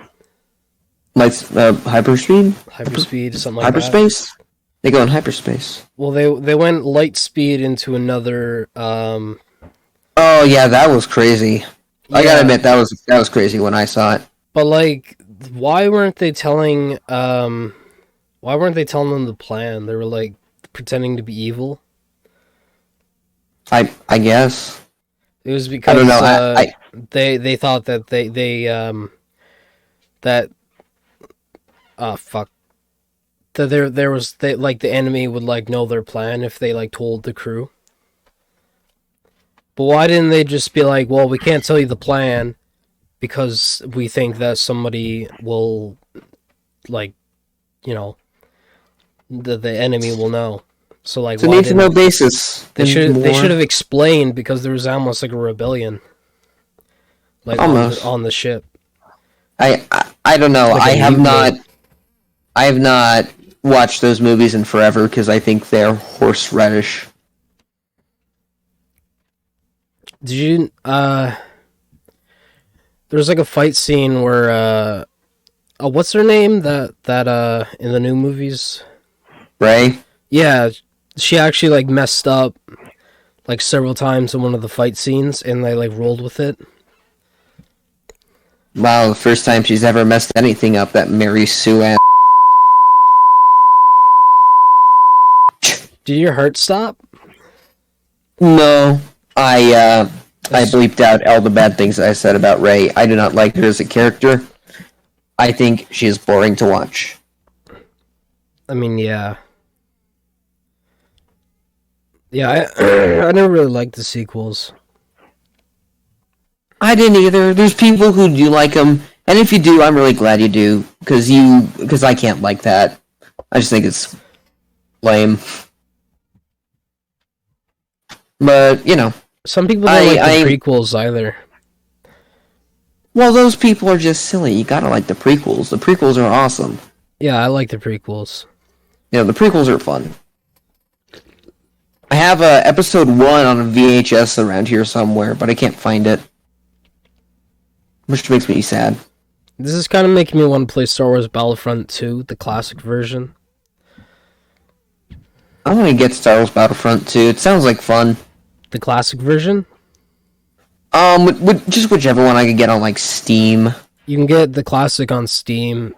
S2: Like hyperspeed?
S1: Hyperspeed, something like
S2: hyperspace?
S1: That.
S2: They go in hyperspace.
S1: Well, they went light speed into another.
S2: Oh yeah, that was crazy. I gotta admit that was crazy when I saw it.
S1: But like, why weren't they telling them the plan? They were like pretending to be evil.
S2: I guess
S1: it was because
S2: I don't know.
S1: They thought that that there was like the enemy would like know their plan if they like told the crew. But why didn't they just be like, "Well, we can't tell you the plan. because we think that somebody will, like, you know, the enemy will know. So like,
S2: it's a need to know basis.
S1: They should have explained, because there was almost like a rebellion, like on the ship.
S2: I don't know.
S1: Like
S2: I have not watched those movies in forever because I think they're horseradish.
S1: Did you there's like a fight scene where what's her name that in the new movies?
S2: Rey?
S1: Yeah, she actually like messed up like several times in one of the fight scenes, and they like rolled with it.
S2: Wow, the first time she's ever messed anything up, that Mary Sue Ann.
S1: Did your heart stop?
S2: No, I bleeped out all the bad things I said about Rey. I do not like her as a character. I think she is boring to watch.
S1: I mean, yeah. Yeah, I never really liked the sequels.
S2: I didn't either. There's people who do like them, and if you do, I'm really glad you do, because I can't like that. I just think it's lame. But, you know.
S1: Some people don't like the prequels either.
S2: Well, those people are just silly. You gotta like the prequels. The prequels are awesome.
S1: Yeah, I like the prequels.
S2: Yeah, the prequels are fun. I have episode 1 on a VHS around here somewhere, but I can't find it. Which makes me sad.
S1: This is kind of making me want to play Star Wars Battlefront 2, the classic version.
S2: I want to get Star Wars Battlefront 2. It sounds like fun.
S1: The classic version?
S2: Just whichever one I could get on, like, Steam.
S1: You can get the classic on Steam.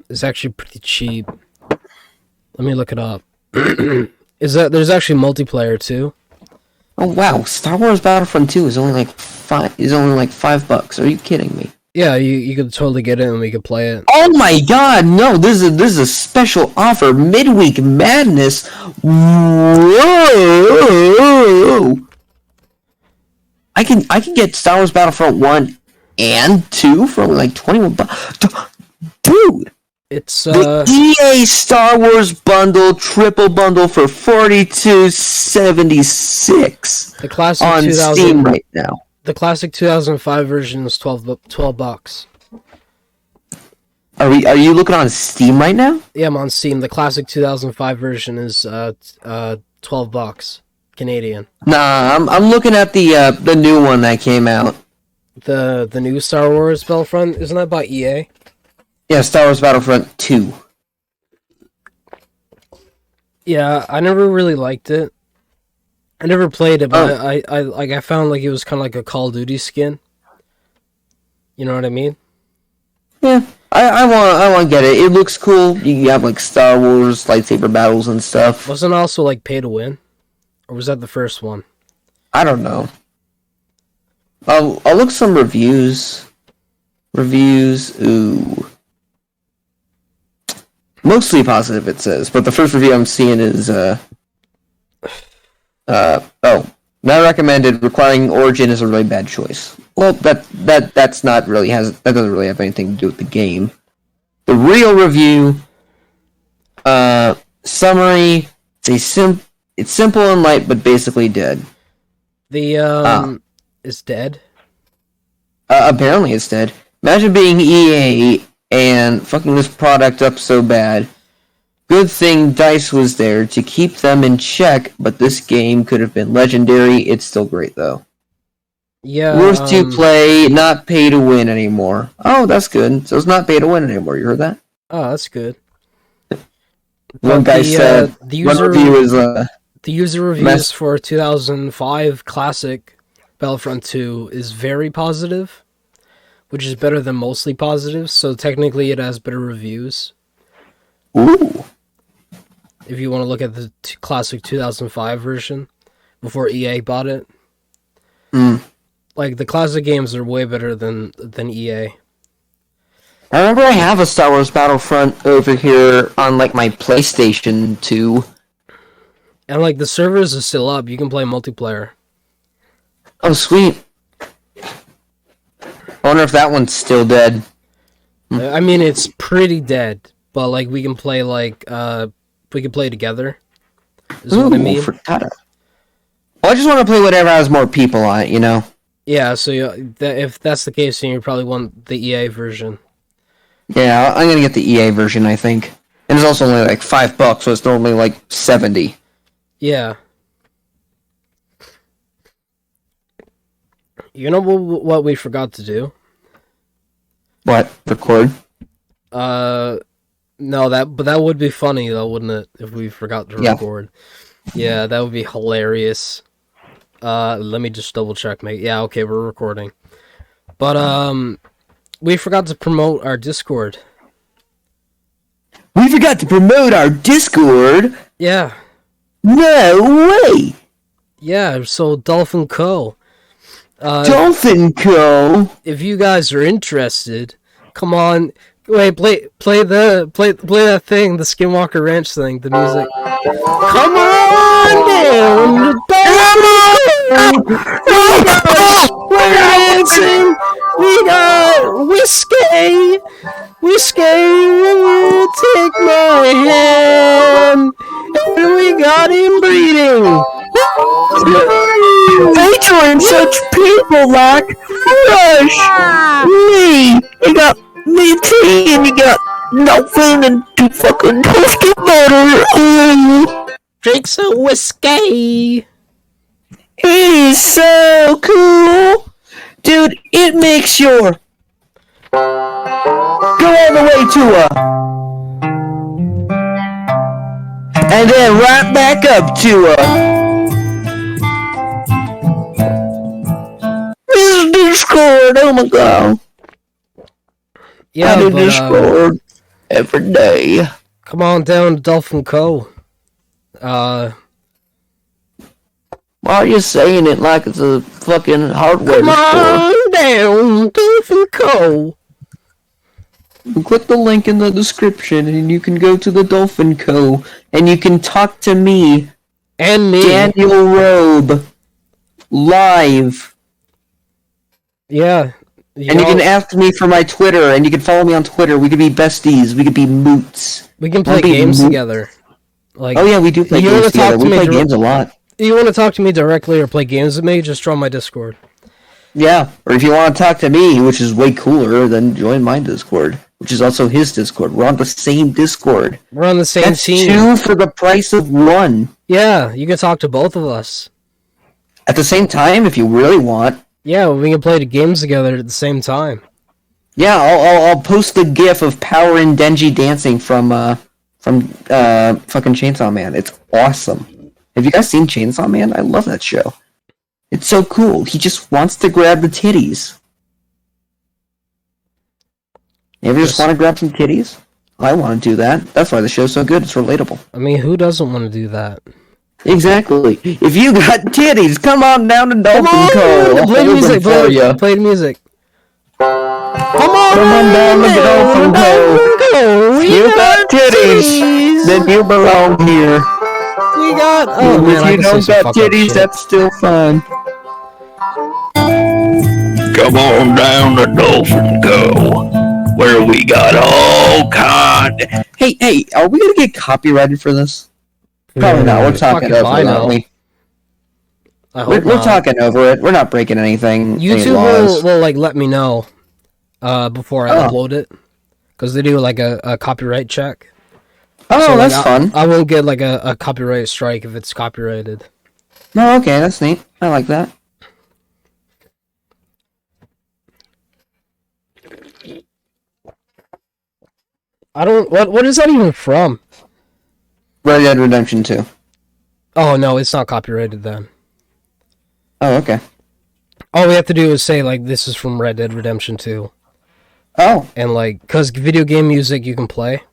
S1: It's actually pretty cheap. Let me look it up. There's actually multiplayer too?
S2: Oh wow, Star Wars Battlefront 2 is only like $5. Are you kidding me?
S1: Yeah, you could totally get it and we could play it.
S2: Oh my god, no, this is a special offer, midweek madness. Whoa! I can get Star Wars Battlefront 1 and 2 for only like $21. Dude!
S1: It's
S2: the EA Star Wars bundle, triple bundle for $42.76.
S1: The classic
S2: on Steam right now.
S1: The classic 2005 version is $12.
S2: Are you looking on Steam right now?
S1: Yeah, I'm on Steam. The classic 2005 version is $12 Canadian.
S2: Nah, I'm looking at the new one that came out.
S1: The new Star Wars Battlefront, isn't that by EA?
S2: Yeah, Star Wars Battlefront 2.
S1: Yeah, I never really liked it. I never played it, but I found like it was kind of like a Call of Duty skin. You know what I mean?
S2: Yeah, I want to get it. It looks cool. You have like Star Wars lightsaber battles and stuff.
S1: Wasn't it also like pay to win, or was that the first one?
S2: I don't know. I'll look some reviews. Ooh. Mostly positive, it says, but the first review I'm seeing is not recommended. Requiring Origin is a really bad choice. Well, that doesn't really have anything to do with the game. The real review, summary: it's simple and light, but basically dead.
S1: Is dead.
S2: Apparently, it's dead. Imagine being EA and fucking this product up so bad. Good thing DICE was there to keep them in check, but this game could have been legendary. It's still great, though.
S1: Yeah.
S2: Worth to play, not pay to win anymore. Oh, that's good. So it's not pay to win anymore. You heard that?
S1: Oh, that's good.
S2: One guy said one review is
S1: the user reviews for 2005 classic Battlefront 2 is very positive, which is better than mostly positive, so technically it has better reviews.
S2: Ooh.
S1: If you want to look at the classic 2005 version, before EA bought it. Like, the classic games are way better than EA.
S2: I remember I have a Star Wars Battlefront over here on, like, my PlayStation 2.
S1: And, like, the servers are still up. You can play multiplayer.
S2: Oh, sweet. I wonder if that one's still dead.
S1: I mean, it's pretty dead, but like we can play we can play together. Is what I mean.
S2: Frittata. Well, I just want to play whatever has more people on it, you know.
S1: Yeah, so if that's the case, then you probably want the EA version.
S2: Yeah, I'm gonna get the EA version, I think. And it's also only like $5, so it's normally like 70.
S1: Yeah. You know what we forgot to do?
S2: What? Record?
S1: No, that would be funny though, wouldn't it? If we forgot to record. Yeah, that would be hilarious. Let me just double check, mate. Yeah, okay, we're recording. But we forgot to promote our Discord.
S2: We forgot to promote our Discord?
S1: Yeah.
S2: No way!
S1: Yeah, so Dolphin Co.
S2: Dolphin Co.
S1: If you guys are interested, come on. Wait, play that thing, the Skinwalker Ranch thing, the music. Come on down, we're dancing. We got Whiskey, take my hand, and we got him breeding.
S2: They join such people like Rush, me. You got me tea, and you got Dolphin and two fucking toasted butter.
S1: Drink some whiskey.
S2: It is so cool, dude. It makes your go all the way to and then right back up to this Discord. Oh my god.
S1: Yeah,
S2: I do Discord every day.
S1: Come on down to Dolphin Co.
S2: Why are you saying it like it's a fucking hardware
S1: store? Come on down, Dolphin Co.
S2: Click the link in the description and you can go to the Dolphin Co. and you can talk to me.
S1: And me.
S2: Daniel Robe. Live.
S1: Yeah.
S2: You can ask me for my Twitter, and you can follow me on Twitter. We could be besties. We could be moots.
S1: We can play games together. Like,
S2: oh yeah, we do play games together. We play games a lot.
S1: You want to talk to me directly or play games with me? Just join my Discord.
S2: Yeah, or if you want to talk to me, which is way cooler, then join my Discord, which is also his Discord. We're on the same Discord.
S1: We're on the same team.
S2: That's 2 for the price of 1.
S1: Yeah, you can talk to both of us.
S2: At the same time, if you really want.
S1: Yeah, we can play the games together at the same time.
S2: Yeah, I'll post the GIF of Power and Denji dancing from fucking Chainsaw Man. It's awesome. Have you guys seen Chainsaw Man? I love that show. It's so cool. He just wants to grab the titties. You ever just want to grab some titties? I want to do that. That's why the show's so good. It's relatable.
S1: I mean, who doesn't want to do that?
S2: Exactly. If you got titties, come on down to Dolphin Co.
S1: Play the music, play the music.
S2: Come on down to Dolphin Co. If you got titties, then you belong here.
S1: We got. Oh man,
S2: if you don't got titties, that's still fine. Come on down to Dolphin Co. Where we got all kind. Hey, are we gonna get copyrighted for this? Probably not. We're talking over it, aren't we? We're talking over it. We're not breaking anything.
S1: YouTube will like let me know before I upload it, because they do like a copyright check.
S2: Oh, so, that's fun.
S1: I won't get like a copyright strike if it's copyrighted.
S2: Oh, okay, that's neat. I like that.
S1: I don't. What is that even from?
S2: Red Dead Redemption 2.
S1: Oh no, it's not copyrighted then.
S2: Oh, okay.
S1: All we have to do is say like this is from Red Dead Redemption 2.
S2: Oh.
S1: And like, cause video game music you can play.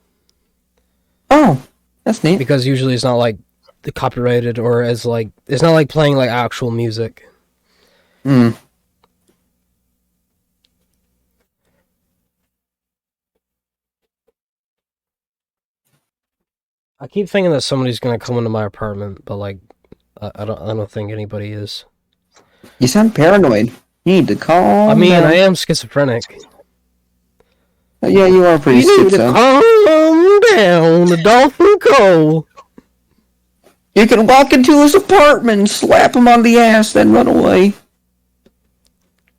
S2: Oh, that's neat.
S1: Because usually it's not like the copyrighted or as like it's not like playing like actual music.
S2: Hmm.
S1: I keep thinking that somebody's gonna come into my apartment, but like, I don't think anybody is.
S2: You sound paranoid. You need to calm
S1: I mean,
S2: down.
S1: I am schizophrenic.
S2: Yeah, you are pretty schizo.
S1: You need to calm down, the Dolphin Co.
S2: You can walk into his apartment, slap him on the ass, then run away.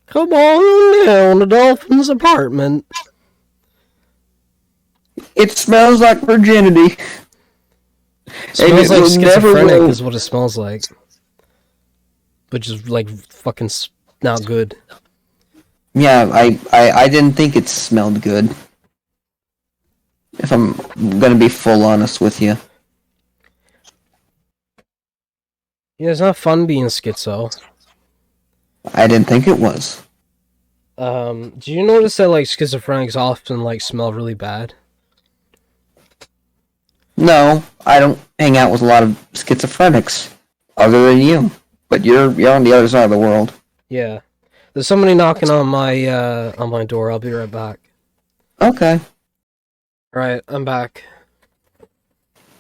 S1: Come on down to Dolphin's apartment.
S2: It smells like virginity.
S1: It smells like schizophrenic is what it smells like. Which is like fucking not good.
S2: Yeah, I didn't think it smelled good. If I'm gonna be full honest with you.
S1: Yeah, it's not fun being schizo.
S2: I didn't think it was.
S1: Do you notice that like schizophrenics often like smell really bad?
S2: No, I don't hang out with a lot of schizophrenics, other than you. But you're on the other side of the world.
S1: Yeah, there's somebody knocking on my door. I'll be right back.
S2: Okay.
S1: All right, I'm back.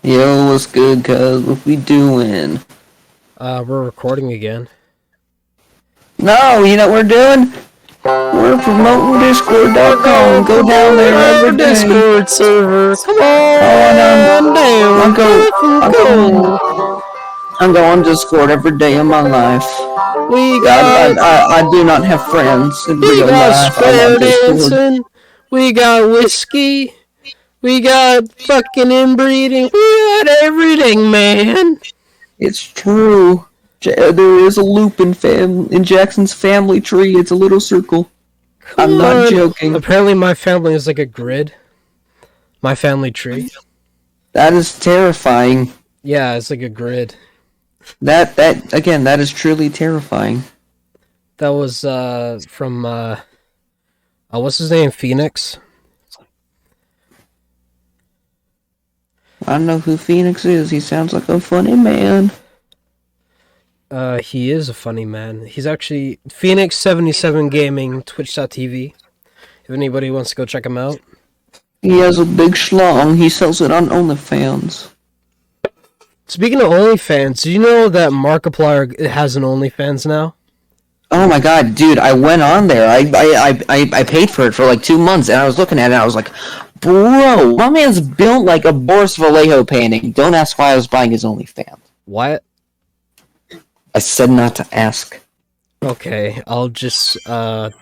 S2: Yo, what's good, cuz? What we doing?
S1: We're recording again.
S2: No, you know what we're doing? We're promoting Discord.com. Go down there every day.
S1: Discord server. Come on down.
S2: I'm going Discord every day of my life. I do not have friends in real life.
S1: Square dancing. We got whiskey. We got fucking inbreeding. We got everything, man.
S2: It's true. There is a loop in Jackson's family tree. It's a little circle. I'm not joking.
S1: Apparently my family is like a grid. My family tree.
S2: That is terrifying.
S1: Yeah, it's like a grid.
S2: That is truly terrifying.
S1: That was from what's his name? Phoenix?
S2: I don't know who Phoenix is. He sounds like a funny man.
S1: He is a funny man. He's actually Phoenix77 Gaming, Twitch.tv. If anybody wants to go check him out.
S2: He has a big schlong. He sells it on OnlyFans.
S1: Speaking of OnlyFans, do you know that Markiplier has an OnlyFans now?
S2: Oh my god, dude, I went on there. I paid for it for like 2 months, and I was looking at it, and I was like, bro, my man's built like a Boris Vallejo painting. Don't ask why I was buying his OnlyFans.
S1: What?
S2: I said not to ask.
S1: Okay, I'll just I'll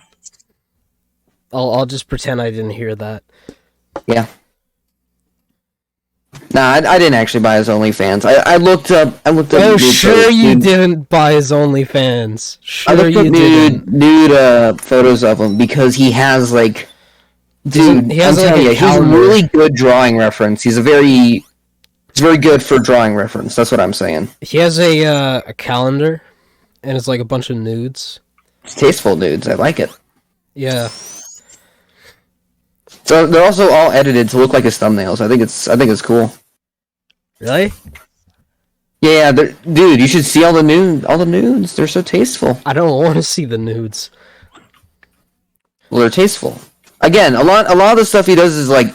S1: just pretend I didn't hear that.
S2: Yeah. Nah, I didn't actually buy his OnlyFans. I looked up.
S1: Oh, sure you didn't buy his OnlyFans. Sure,
S2: I looked up nude photos of him because he has like, dude.
S1: He has
S2: I'm telling you, he's a really good drawing reference. He's very good for drawing reference. That's what I'm saying.
S1: He has a calendar, and it's like a bunch of nudes.
S2: It's tasteful nudes. I like it.
S1: Yeah.
S2: So they're also all edited to look like his thumbnails. I think it's cool.
S1: Really?
S2: Yeah, dude, you should see all the nudes. They're so tasteful.
S1: I don't want to see the nudes.
S2: Well, they're tasteful. Again, a lot of the stuff he does is like,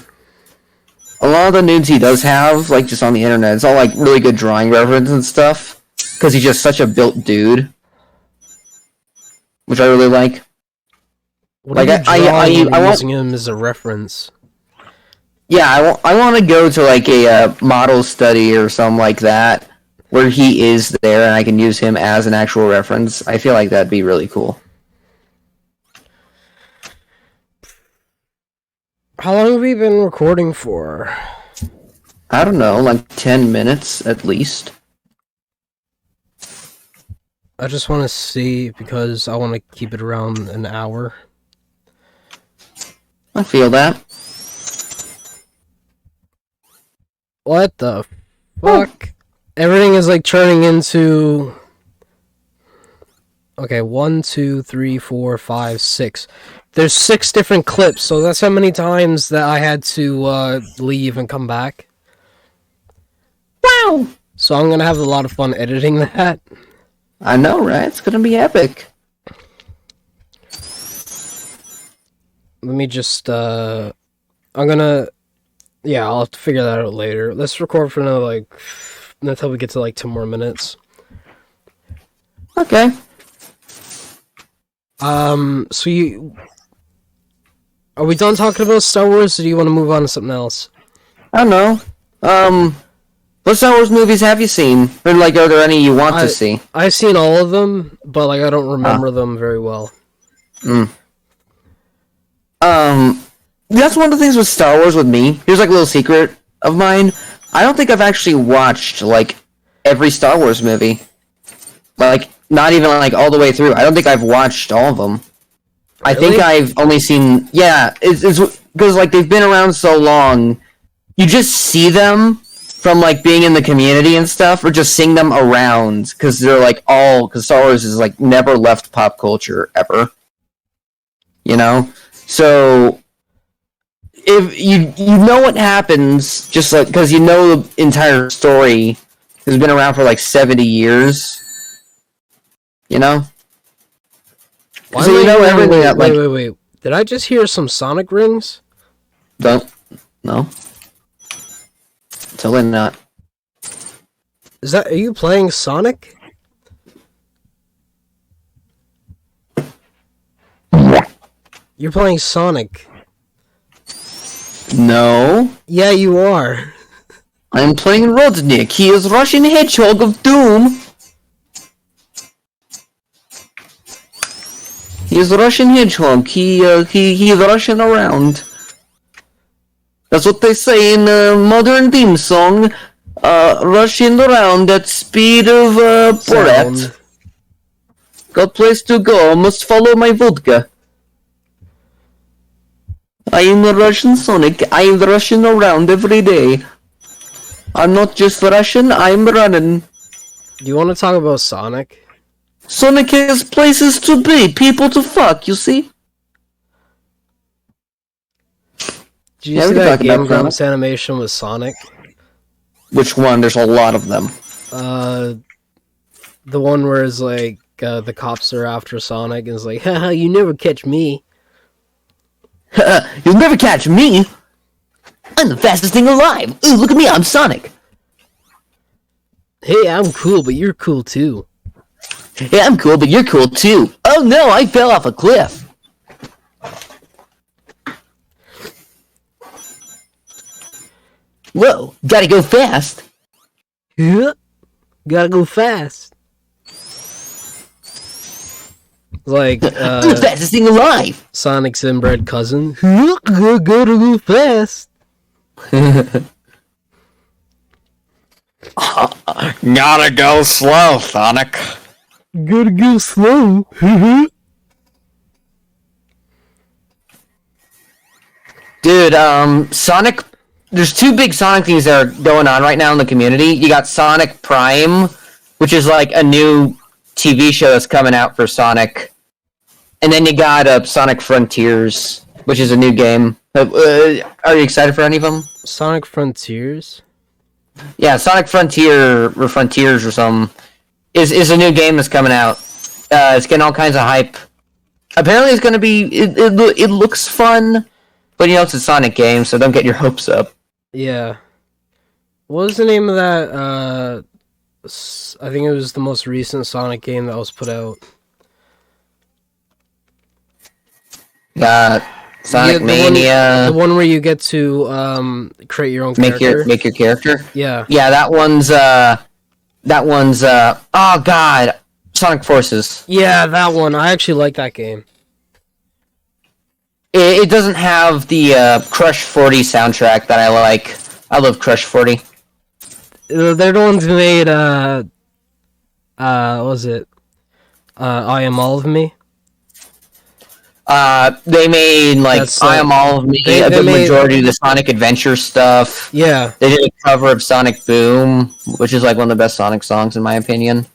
S2: a lot of the nudes he does have, like just on the internet, it's all like really good drawing reference and stuff, because he's just such a built dude, which I really like.
S1: What like I using him as a reference.
S2: Yeah, I want to go to like a model study or something like that, where he is there and I can use him as an actual reference. I feel like that'd be really cool.
S1: How long have we been recording for?
S2: I don't know, like 10 minutes at least.
S1: I just want to see because I want to keep it around an hour.
S2: I feel that.
S1: What the fuck? Everything is like turning into... Okay, 1, 2, 3, 4, 5, 6. There's 6 different clips, so that's how many times that I had to leave and come back. Wow! So I'm gonna have a lot of fun editing that.
S2: I know, right? It's gonna be epic.
S1: Let me just, I'm gonna... Yeah, I'll have to figure that out later. Let's record for another, like... Until we get to, like, 2 more minutes.
S2: Okay.
S1: So are we done talking about Star Wars, or do you want to move on to something else?
S2: I don't know. What Star Wars movies have you seen? Or, like, are there any you want to see?
S1: I've seen all of them, but, like, I don't remember them very well.
S2: That's one of the things with Star Wars with me. Here's, like, a little secret of mine. I don't think I've actually watched, like, every Star Wars movie. Like, not even, like, all the way through. I don't think I've watched all of them. Really? I think I've only seen... Yeah, it's because, like, they've been around so long. You just see them from, like, being in the community and stuff, or just seeing them around, because they're, like, all... Because Star Wars is, like, never left pop culture, ever. You know? So... If you know what happens, just like because you know the entire story has been around for like 70 years, you know.
S1: So you know everything. That, like, wait! Did I just hear some Sonic rings?
S2: No. Totally not.
S1: Are you playing Sonic? You're playing Sonic.
S2: No.
S1: Yeah, you are.
S2: I'm playing Rodnik. He is Russian Hedgehog of Doom. He is Russian Hedgehog. He's Russian around. That's what they say in a modern theme song. Russian around at speed of Borat. Got place to go. Must follow my vodka. I am the Russian Sonic. I am the Russian around every day. I'm not just Russian, I'm running.
S1: Do you want to talk about Sonic?
S2: Sonic has places to be, people to fuck, you see?
S1: Did you see that Game Grumps animation with Sonic?
S2: Which one? There's a lot of them.
S1: The one where it's like, the cops are after Sonic and it's like, haha, you never catch me.
S2: You'll never catch me! I'm the fastest thing alive! Ooh, look at me, I'm Sonic!
S1: Hey, I'm cool, but you're cool too.
S2: Hey, I'm cool, but you're cool too. Oh no, I fell off a cliff! Whoa, gotta go fast!
S1: Yeah, gotta go fast. Like,
S2: the fastest thing alive!
S1: Sonic's inbred cousin. Gotta go fast.
S2: Gotta go slow, Sonic.
S1: Gotta go slow.
S2: Dude, Sonic... There's two big Sonic things that are going on right now in the community. You got Sonic Prime, which is like a new TV show that's coming out for Sonic. And then you got Sonic Frontiers, which is a new game. Are you excited for any of them?
S1: Sonic Frontiers?
S2: Yeah, Sonic Frontier, or Frontiers or something, is a new game that's coming out. It's getting all kinds of hype. Apparently it's going to be... It looks fun, but you know it's a Sonic game, so don't get your hopes up.
S1: Yeah. What was the name of that? I think it was the most recent Sonic game that was put out.
S2: Sonic Mania.
S1: The one where you get to create your own character.
S2: Make your character.
S1: Yeah.
S2: Yeah, that one's oh god, Sonic Forces.
S1: Yeah, that one. I actually like that game.
S2: It doesn't have the Crush 40 soundtrack that I like. I love Crush 40.
S1: They're the ones who made what was it? I Am All of Me.
S2: They made like I Am All of Me, a good majority of the Sonic Adventure stuff.
S1: Yeah.
S2: They did a cover of Sonic Boom, which is like one of the best Sonic songs in my opinion.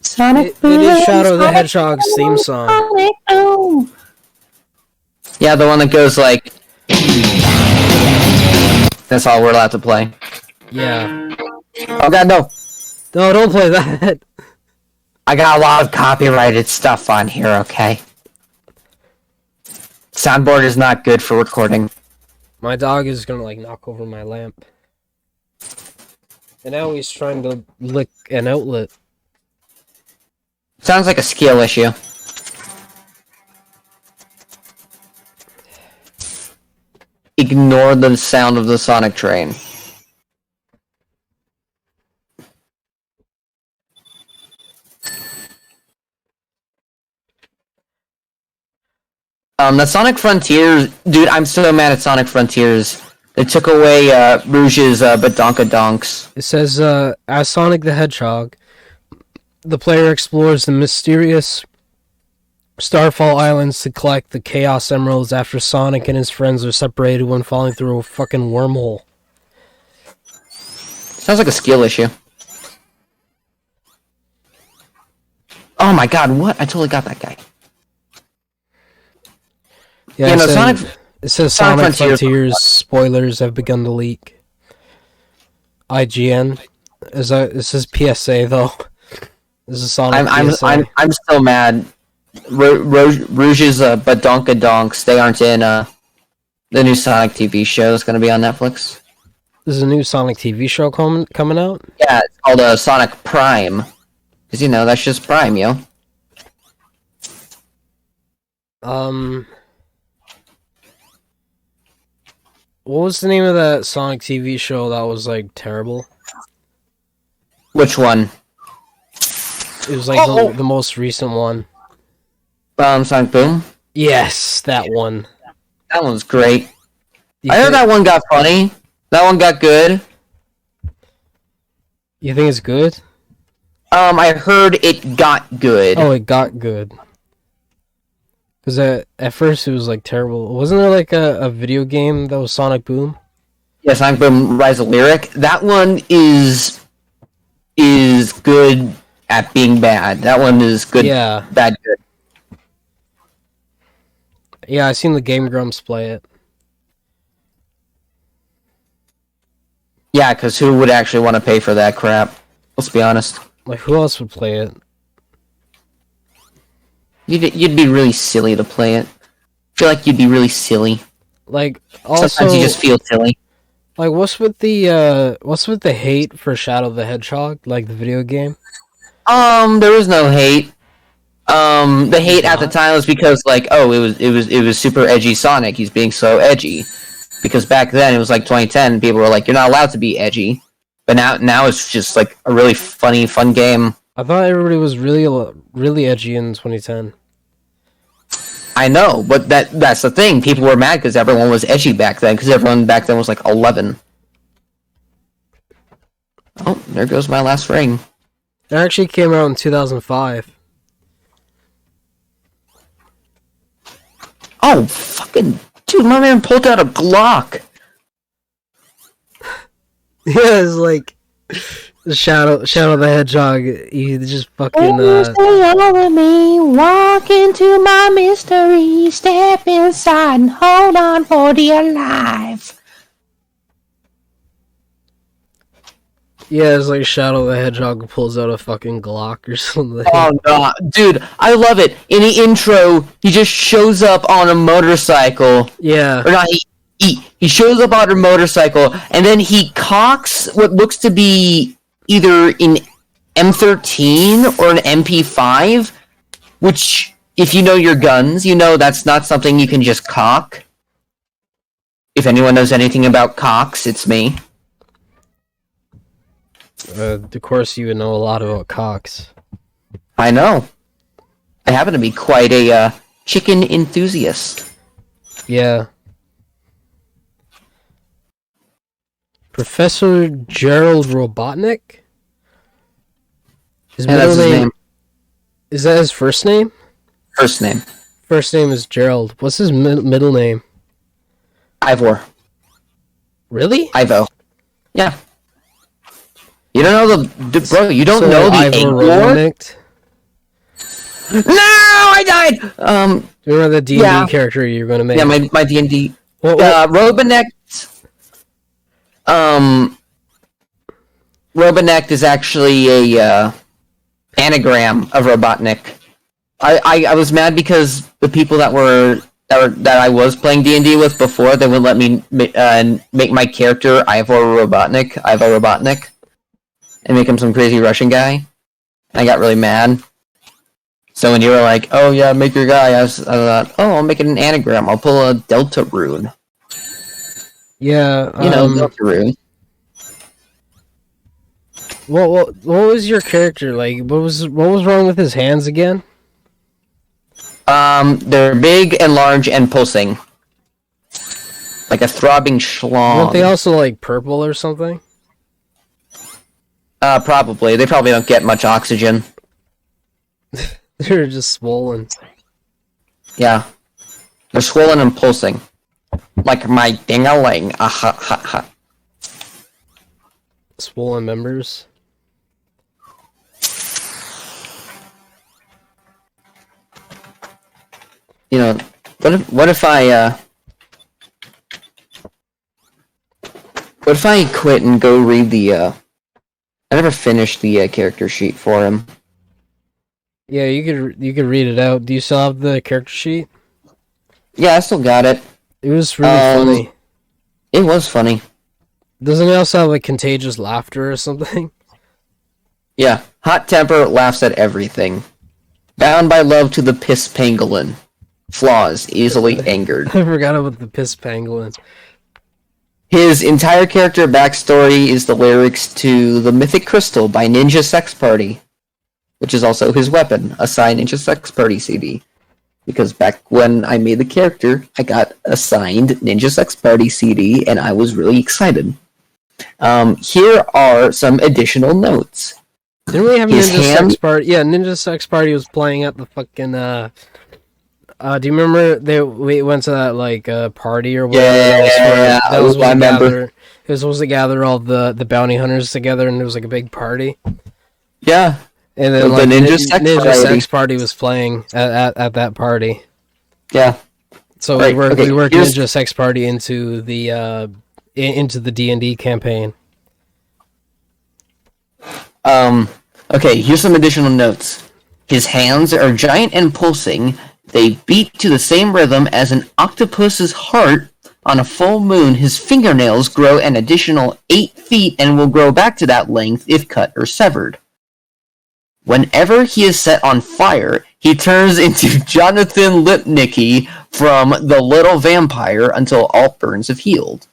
S1: Sonic Boom. They did Shadow the Hedgehog's theme song.
S2: Sonic Boom. Yeah, the one that goes like that's all we're allowed to play.
S1: Yeah.
S2: Oh god, no.
S1: No, don't play that.
S2: I got a lot of copyrighted stuff on here, okay? Soundboard is not good for recording.
S1: My dog is gonna like knock over my lamp. And now he's trying to lick an outlet.
S2: Sounds like a skill issue. ignore the sound of the Sonic train. The Sonic Frontiers, dude, I'm so mad at Sonic Frontiers. They took away Rouge's Badonkadonks.
S1: It says, as Sonic the Hedgehog, the player explores the mysterious Starfall Islands to collect the Chaos Emeralds after Sonic and his friends are separated when falling through a fucking wormhole.
S2: Sounds like a skill issue. Oh my god, what? I totally got that guy.
S1: Yeah, it says Sonic Frontiers spoilers have begun to leak. IGN. It says PSA though. This is Sonic PSA.
S2: I'm so mad. Rouge's Badonkadonks, they aren't in the new Sonic TV show that's going to be on Netflix.
S1: There's a new Sonic TV show coming out?
S2: Yeah, it's called Sonic Prime. Because, you know, that's just Prime, yo.
S1: What was the name of that Sonic TV show that was, like, terrible?
S2: Which one?
S1: It was, like, the most recent one.
S2: Sonic Boom?
S1: Yes, that one.
S2: That one's great. I heard that one got funny. That one got good.
S1: You think it's good?
S2: I heard it got good.
S1: Oh, it got good. Because at first it was, like, terrible. Wasn't there, like, a video game that was Sonic Boom?
S2: Yeah, Sonic Boom Rise of Lyric. That one is good at being bad. That one is good, bad, good.
S1: Yeah, I seen the Game Grumps play it.
S2: Yeah, because who would actually want to pay for that crap? Let's be honest.
S1: Like, who else would play it?
S2: You'd be really silly to play it. I feel like you'd be really silly.
S1: Like, also,
S2: sometimes you just feel silly.
S1: Like, what's with the hate for Shadow the Hedgehog, like the video game?
S2: There was no hate. The hate at the time was because, like, oh, it was super edgy Sonic. He's being so edgy. Because back then it was like 2010, people were like, you're not allowed to be edgy. But now it's just like a really fun game.
S1: I thought everybody was really edgy in 2010.
S2: I know, but that's the thing. People were mad because everyone was edgy back then, because everyone back then was like 11. Oh, there goes my last ring.
S1: It actually came out in 2005.
S2: Oh, fucking... Dude, my man pulled out a Glock.
S1: Yeah, it's like... Shadow the Hedgehog, he just fucking...
S2: Stay all with me, walk into my mystery, step inside and hold on for dear life.
S1: Yeah, it's like Shadow the Hedgehog pulls out a fucking Glock or something.
S2: Oh, no. Dude, I love it. In the intro, he just shows up on a motorcycle.
S1: Yeah.
S2: Or not, he shows up on a motorcycle, and then he cocks what looks to be either an M13 or an MP5, which, if you know your guns, you know that's not something you can just cock. If anyone knows anything about cocks, it's me.
S1: Of course, you would know a lot about cocks.
S2: I know. I happen to be quite a chicken enthusiast.
S1: Yeah. Professor Gerald Robotnik? His middle name. Is that his first name?
S2: First name.
S1: First name is Gerald. What's his middle name?
S2: Ivor.
S1: Really?
S2: Ivo. Yeah. You don't know the bro. You don't know the Ivor. No, I died.
S1: Do you remember the D&D character you're going to make?
S2: Yeah, my D&D.
S1: What?
S2: Robotnik. Robotnik is actually a anagram of Robotnik. I was mad because the people that I was playing D&D with before, they wouldn't let me make my character Ivor Robotnik, and make him some crazy Russian guy. I got really mad. So when you were like, "Oh yeah, make your guy," I thought, "Oh, I'll make it an anagram. I'll pull a Delta rune."
S1: Yeah.
S2: Go through.
S1: What was your character like? What was wrong with his hands again?
S2: They're big and large and pulsing. Like a throbbing schlong.
S1: Weren't they also like purple or something?
S2: Probably. They probably don't get much oxygen.
S1: They're just swollen.
S2: Yeah. They're swollen and pulsing. Like my ding-a-ling. Ah ha ha ha.
S1: Swollen members.
S2: What if I quit and go read the I never finished the character sheet for him.
S1: Yeah, you could read it out. Do you still have the character sheet?
S2: Yeah, I still got it.
S1: It was really funny.
S2: It was funny.
S1: Doesn't it also have like contagious laughter or something?
S2: Yeah. Hot temper, laughs at everything. Bound by love to the piss pangolin. Flaws, easily angered.
S1: I forgot about the piss pangolin.
S2: His entire character backstory is the lyrics to The Mythic Crystal by Ninja Sex Party, which is also his weapon, a signed Ninja Sex Party CD. Because back when I made the character, I got a signed Ninja Sex Party CD, and I was really excited. Here are some additional notes.
S1: Didn't we have Ninja Sex Party? Yeah, Ninja Sex Party was playing at the fucking, do you remember we went to that, like, party or whatever?
S2: Yeah,
S1: I remember. It was supposed to gather all the bounty hunters together, and it was, like, a big party.
S2: Yeah.
S1: And then, like, Ninja Sex Party was playing at that party.
S2: Yeah.
S1: So we worked Ninja Sex Party into the D&D campaign.
S2: Okay, here's some additional notes. His hands are giant and pulsing. They beat to the same rhythm as an octopus's heart. On a full moon, his fingernails grow an additional 8 feet and will grow back to that length if cut or severed. Whenever he is set on fire, he turns into Jonathan Lipnicki from The Little Vampire until all burns have healed.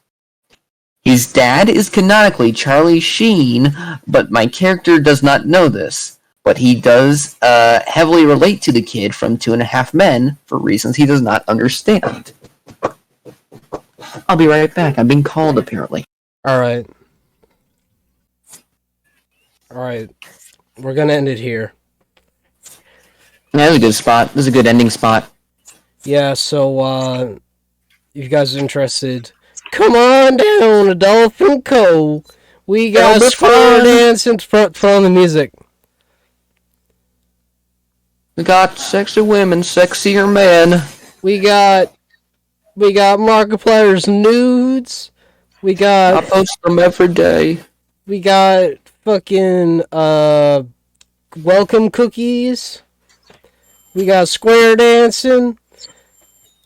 S2: His dad is canonically Charlie Sheen, but my character does not know this. But he does heavily relate to the kid from 2.5 Men for reasons he does not understand. I'll be right back. I'm being called, apparently.
S1: Alright. We're gonna end it here.
S2: Yeah, that's a good spot. This is a good ending spot.
S1: Yeah, so, if you guys are interested, come on down to Dolphin Co. We got square dancing from the music.
S2: We got sexy women, sexier men.
S1: We got Markiplier's nudes. I
S2: post them every day.
S1: We got fucking welcome cookies. We got square dancing.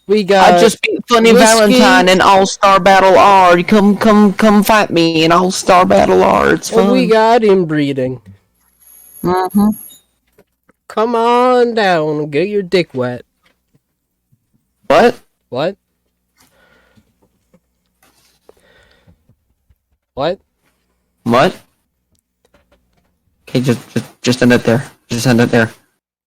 S1: We got
S2: I just beat Funny
S1: whiskey.
S2: Valentine in All-Star Battle R. Come fight me in All-Star Battle R. It's fun.
S1: And we got inbreeding.
S2: Mm-hmm.
S1: Come on down and get your dick wet.
S2: What?
S1: What? What?
S2: What? Okay, just end it there. Just end it there.